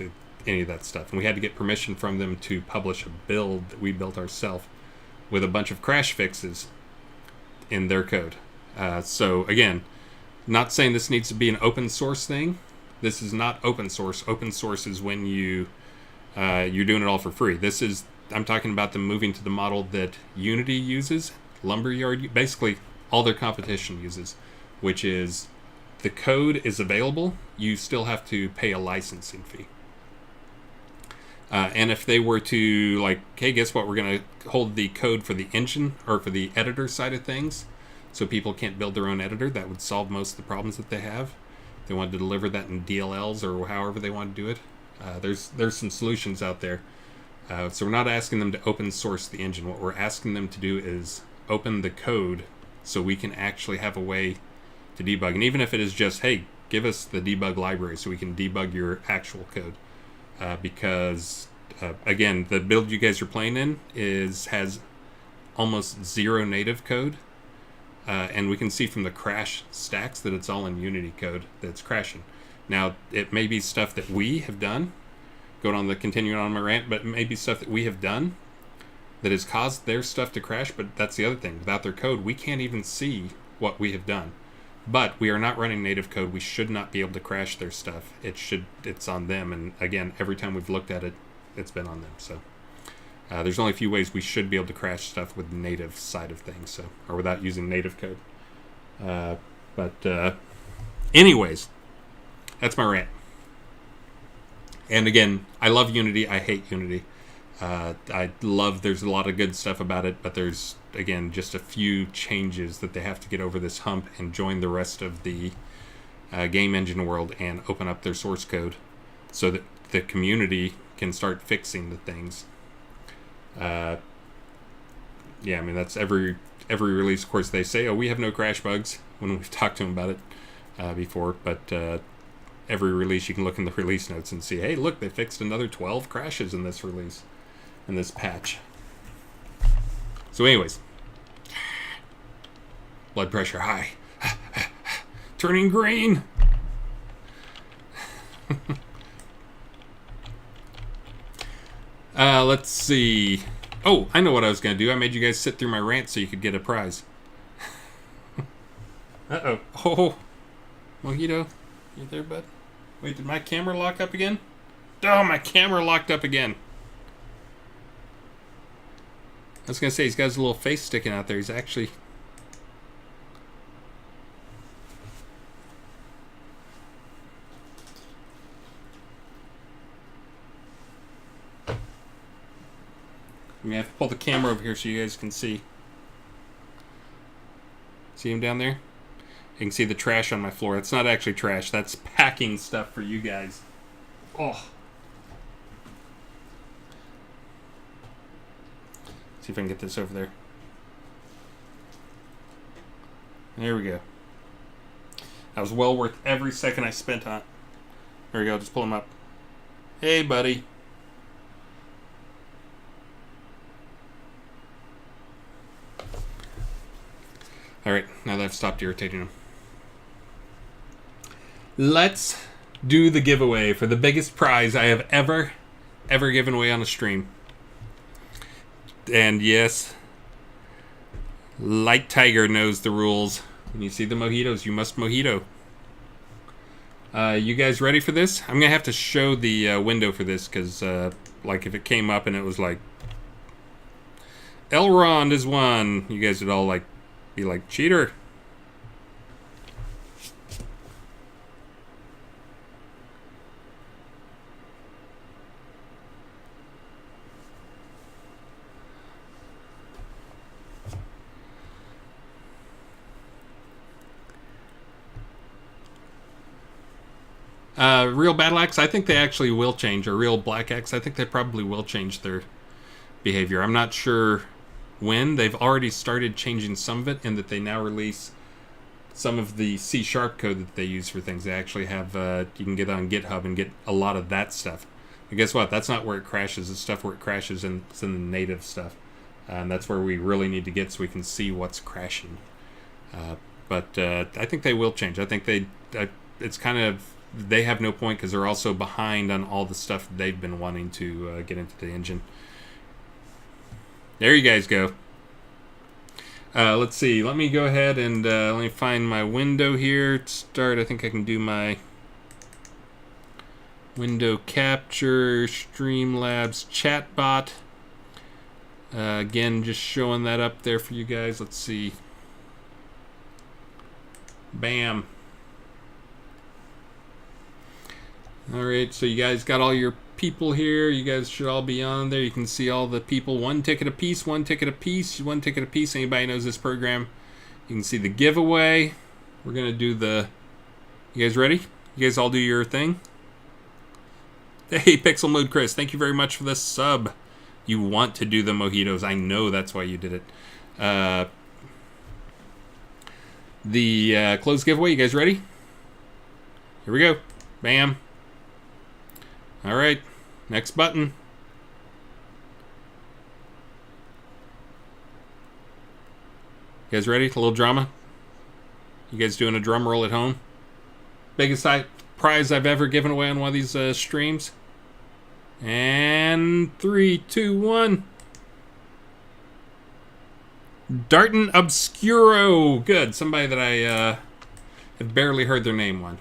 Speaker 1: any of that stuff. And we had to get permission from them to publish a build that we built ourselves with a bunch of crash fixes in their code. So again, not saying this needs to be an open source thing. This is not open source. Open source is when you're doing it all for free. I'm talking about them moving to the model that Unity uses, Lumberyard, basically all their competition uses, which is the code is available. You still have to pay a licensing fee. And if they were to, like, hey, guess what? We're going to hold the code for the engine or for the editor side of things so people can't build their own editor. That would solve most of the problems that they have. They wanted to deliver that in DLLs or however they want to do it. There's some solutions out there. So we're not asking them to open source the engine. What we're asking them to do is open the code so we can actually have a way to debug. And even if it is just, hey, give us the debug library so we can debug your actual code. Because, again, the build you guys are playing in has almost zero native code. And we can see from the crash stacks that it's all in Unity code that's crashing. Now, it may be stuff that we have done, continuing on my rant, but it may be stuff that we have done that has caused their stuff to crash, but that's the other thing. Without their code, we can't even see what we have done. But we are not running native code. We should not be able to crash their stuff. It's on them, and again, every time we've looked at it, it's been on them. So there's only a few ways we should be able to crash stuff with the native side of things, or without using native code. Anyways, that's my rant. And again, I love Unity. I hate Unity. I love there's a lot of good stuff about it, but there's, again, just a few changes that they have to get over this hump and join the rest of the game engine world and open up their source code so that the community can start fixing the things. Yeah, I mean, that's every release. Of course, they say, oh, we have no crash bugs when we've talked to them about it before, but every release you can look in the release notes and see, hey, look, they fixed another 12 crashes in this release, in this patch. So anyways, blood pressure high, turning green. Let's see. Oh, I know what I was going to do. I made you guys sit through my rant so you could get a prize. Uh-oh. Oh, Mojito. You there, bud? Wait, did my camera lock up again? Oh, my camera locked up again. I was going to say, he's got his little face sticking out there. He's actually... I'm going to have to pull the camera over here so you guys can see. See him down there? You can see the trash on my floor. That's not actually trash. That's packing stuff for you guys. Oh. See if I can get this over there. There we go. That was well worth every second I spent on it. There we go. Just pull him up. Hey, buddy. Alright, now that I've stopped irritating him. Let's do the giveaway for the biggest prize I have ever given away on a stream. And yes, Light Tiger knows the rules. When you see the mojitos, you must mojito. You guys ready for this? I'm going to have to show the window for this because, like, if it came up and it was like, Elrond is one, you guys would all, like, be like, cheater. Real Battle Axe, I think they actually will change. Or Real Black Axe, I think they probably will change their behavior. I'm not sure when. They've already started changing some of it, and that they now release some of the C# code that they use for things. They actually have, you can get on GitHub and get a lot of that stuff. And guess what? That's not where it crashes. It's stuff where it crashes, and it's in the native stuff. And that's where we really need to get so we can see what's crashing. But I think they will change. I think it's kind of, they have no point because they're also behind on all the stuff they've been wanting to get into the engine. There you guys go. Let's see. Let me go ahead and let me find my window here to start. I think I can do my window capture, Streamlabs chatbot. Again, just showing that up there for you guys. Let's see. Bam. Alright, so you guys got all your people here. You guys should all be on there. You can see all the people. One ticket a piece, one ticket a piece, one ticket a piece. Anybody knows this program? You can see the giveaway. We're going to do the... You guys ready? You guys all do your thing? Hey, Pixel Mode Chris, thank you very much for the sub. You want to do the mojitos. I know that's why you did it. The closed giveaway. You guys ready? Here we go. Bam. All right. Next button. You guys ready? A little drama? You guys doing a drum roll at home? Biggest prize I've ever given away on one of these streams. And 3, 2, 1. Darton Obscuro. Good. Somebody that I have barely heard their name on.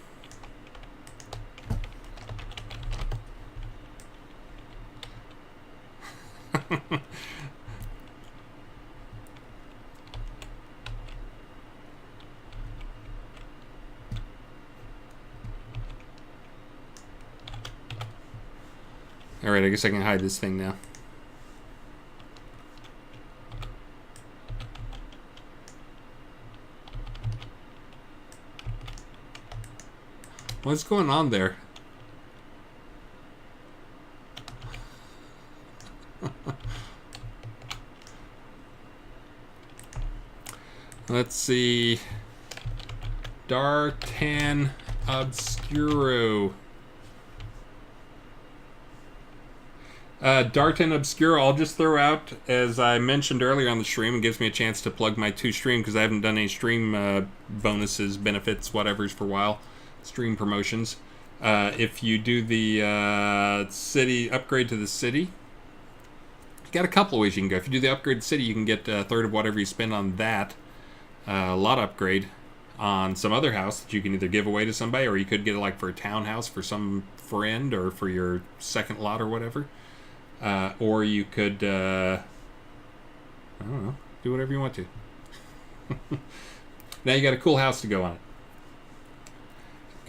Speaker 1: Alright, I guess I can hide this thing now. What's going on there? Let's see. Dartan Obscuro. Dartan Obscuro, I'll just throw out, as I mentioned earlier on the stream, it gives me a chance to plug my 2 stream, because I haven't done any stream bonuses, benefits, whatevers for a while. Stream promotions. If you do the city, upgrade to the city, you got a couple of ways you can go. If you do the upgrade to the city, you can get a third of whatever you spend on that. A lot upgrade on some other house that you can either give away to somebody, or you could get it like for a townhouse for some friend, or for your second lot or whatever. Or you could, I don't know, do whatever you want to. Now you got a cool house to go on it.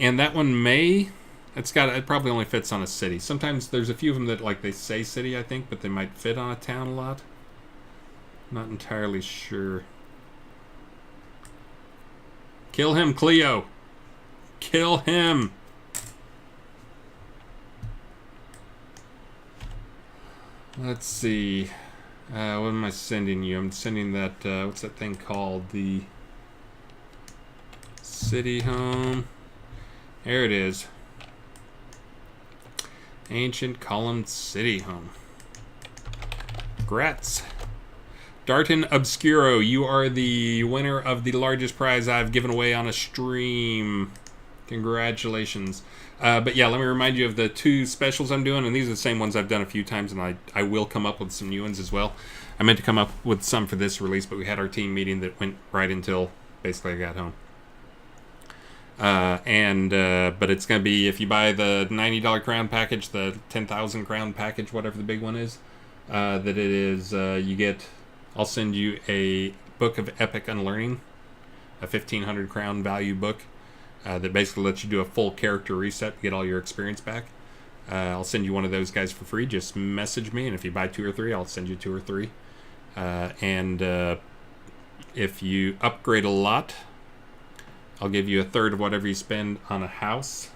Speaker 1: And that one it probably only fits on a city. Sometimes there's a few of them that, like, they say city, I think, but they might fit on a town a lot. Not entirely sure. Kill him, Cleo! Kill him! Let's see. What am I sending you? I'm sending that, what's that thing called? The city home. There it is. Ancient column city home. Grats. Dartan Obscuro, you are the winner of the largest prize I've given away on a stream. Congratulations. But yeah, let me remind you of the 2 specials I'm doing, and these are the same ones I've done a few times, and I will come up with some new ones as well. I meant to come up with some for this release, but we had our team meeting that went right until basically I got home. But it's going to be, if you buy the $90 crown package, the 10,000 crown package, whatever the big one is, that it is, I'll send you a book of epic unlearning, a 1,500 crown value book. That basically lets you do a full character reset to get all your experience back. I'll send you one of those guys for free. Just message me, and if you buy 2 or 3, I'll send you 2 or 3. If you upgrade a lot, I'll give you a third of whatever you spend on a house.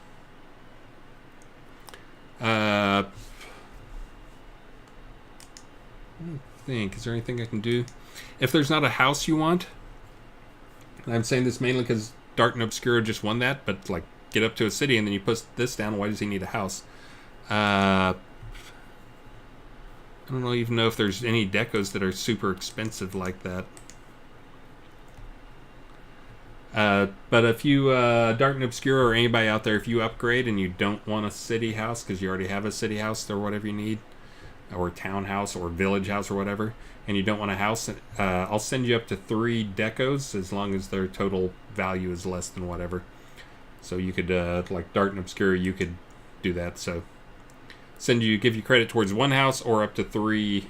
Speaker 1: I don't think. Is there anything I can do? If there's not a house you want, and I'm saying this mainly because Dartan Obscuro just won that, but like, get up to a city and then you put this down. Why does he need a house? I don't even know if there's any decos that are super expensive like that. But if you, Dartan Obscuro or anybody out there, if you upgrade and you don't want a city house because you already have a city house or whatever you need, or townhouse or village house or whatever, and you don't want a house, I'll send you up to 3 decos as long as their total value is less than whatever. So you could, like Dartan Obscuro, you could do that. So give you credit towards 1 house or up to 3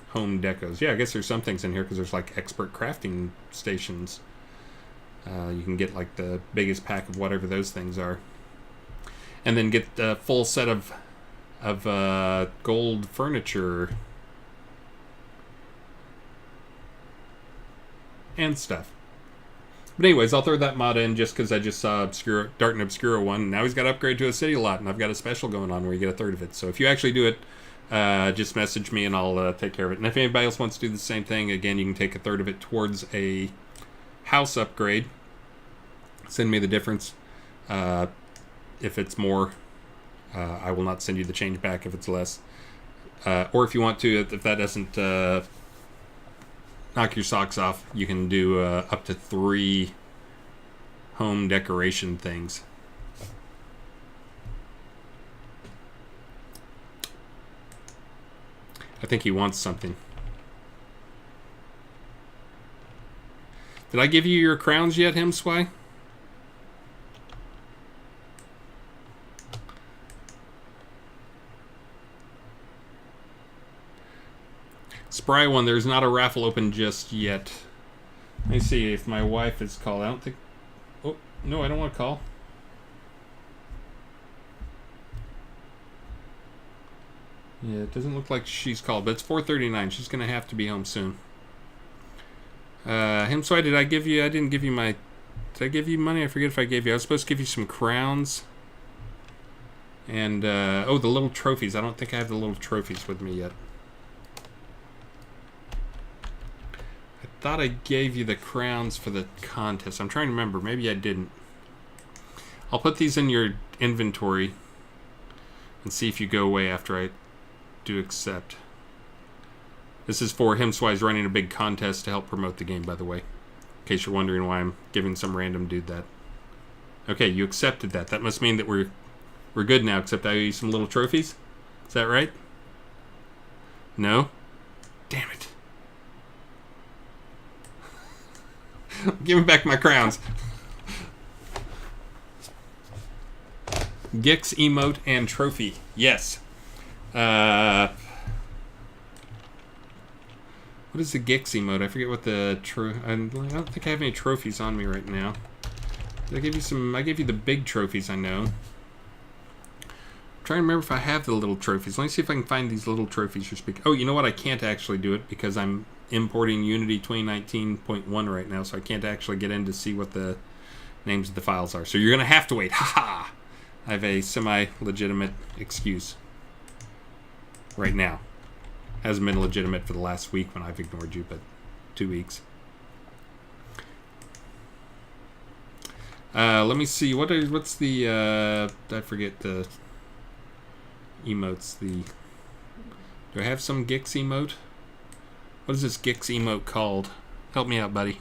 Speaker 1: home decos. Yeah, I guess there's some things in here because there's like expert crafting stations. You can get like the biggest pack of whatever those things are, and then get a full set of gold furniture and stuff. But anyways, I'll throw that mod in just because I just saw Dartan Obscuro one. Now he's got to upgrade to a city lot, and I've got a special going on where you get a third of it. So if you actually do it, just message me and I'll take care of it. And if anybody else wants to do the same thing, again, you can take a third of it towards a house upgrade. Send me the difference. If it's more, I will not send you the change back if it's less. Or if you want to, if that doesn't knock your socks off, you can do up to 3 home decoration things. I think he wants something. Did I give you your crowns yet, Hemsway? Spry one, there's not a raffle open just yet. Let me see if my wife is called. I don't think... Oh, no, I don't want to call. Yeah, it doesn't look like she's called, but it's 4:39. She's going to have to be home soon. Hemsway, did I give you... I didn't give you my... Did I give you money? I forget if I gave you... I was supposed to give you some crowns. And, oh, the little trophies. I don't think I have the little trophies with me yet. I thought I gave you the crowns for the contest. I'm trying to remember. Maybe I didn't. I'll put these in your inventory and see if you go away after I do accept. This is for Himswise running a big contest to help promote the game, by the way. In case you're wondering why I'm giving some random dude that. Okay, you accepted that. That must mean that we're good now, except I owe you some little trophies. Is that right? No? Damn it. Give me back my crowns. Gix, emote, and trophy. Yes. What is the Gix emote? I forget what the... I don't think I have any trophies on me right now. Did I give you some... I gave you the big trophies, I know. I'm trying to remember if I have the little trophies. Let me see if I can find these little trophies you're speaking... Oh, you know what? I can't actually do it because I'm importing Unity 2019.1 right now, so I can't actually get in to see what the names of the files are. So you're going to have to wait. Ha-ha! I have a semi-legitimate excuse right now. Hasn't been legitimate for the last week when I've ignored you, but 2 weeks. Let me see. What's the... I forget the emotes. Do I have some Gix emote? What is this Gix emote called? Help me out, buddy.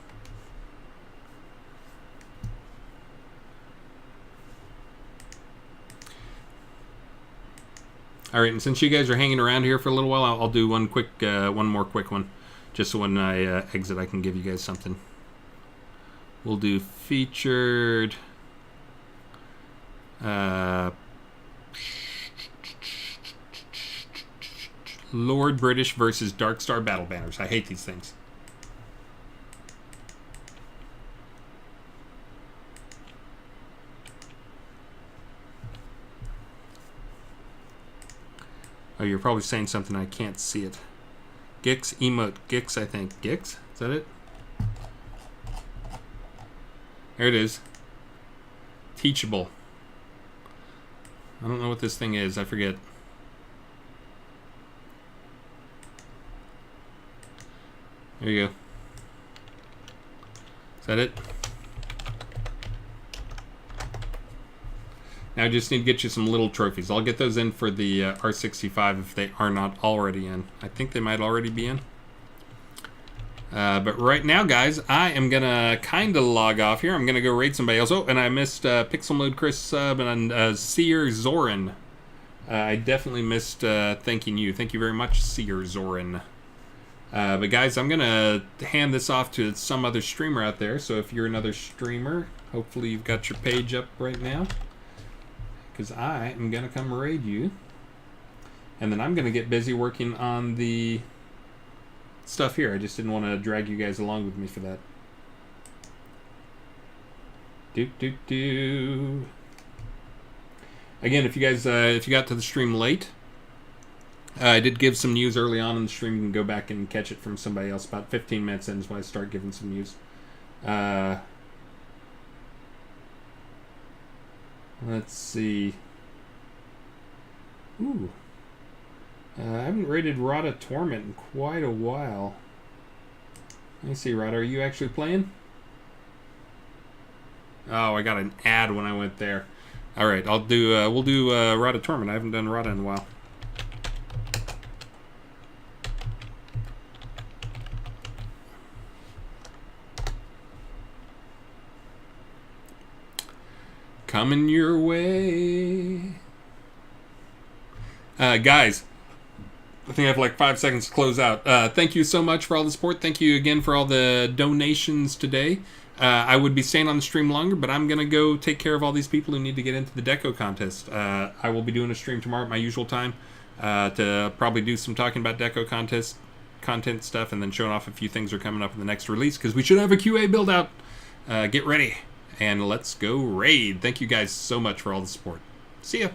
Speaker 1: All right, and since you guys are hanging around here for a little while, I'll do one more quick one, just so when I exit, I can give you guys something. We'll do featured. Lord British versus Dark Star Battle Banners. I hate these things. Oh, you're probably saying something. I can't see it. Gix, emote. Gix, I think. Gix? Is that it? There it is. Teachable. I don't know what this thing is. I forget. There you go. Is that it? Now I just need to get you some little trophies. I'll get those in for the R65 if they are not already in. I think they might already be in. But right now, guys, I am going to kind of log off here. I'm going to go raid somebody else. Oh, and I missed Pixel Mode Chris Sub and Seer Zoran. I definitely missed thanking you. Thank you very much, Seer Zoran. But guys, I'm going to hand this off to some other streamer out there. So if you're another streamer, hopefully you've got your page up right now. Because I am going to come raid you. And then I'm going to get busy working on the stuff here. I just didn't want to drag you guys along with me for that. Again, if you guys, if you got to the stream late, I did give some news early on in the stream. You can go back and catch it from somebody else. About 15 minutes in is when I start giving some news. Let's see. Ooh. I haven't rated Rada Torment in quite a while. Let me see, Rada, are you actually playing? Oh, I got an ad when I went there. All right, I'll do. We'll do Rada Torment. I haven't done Rada in a while. Coming your way. Guys, I think I have like 5 seconds to close out. Thank you so much for all the support. Thank you again for all the donations today. I would be staying on the stream longer, but I'm going to go take care of all these people who need to get into the Deco contest. I will be doing a stream tomorrow at my usual time to probably do some talking about Deco contest content stuff and then showing off a few things that are coming up in the next release because we should have a QA build out. Get ready. And let's go raid. Thank you guys so much for all the support. See ya.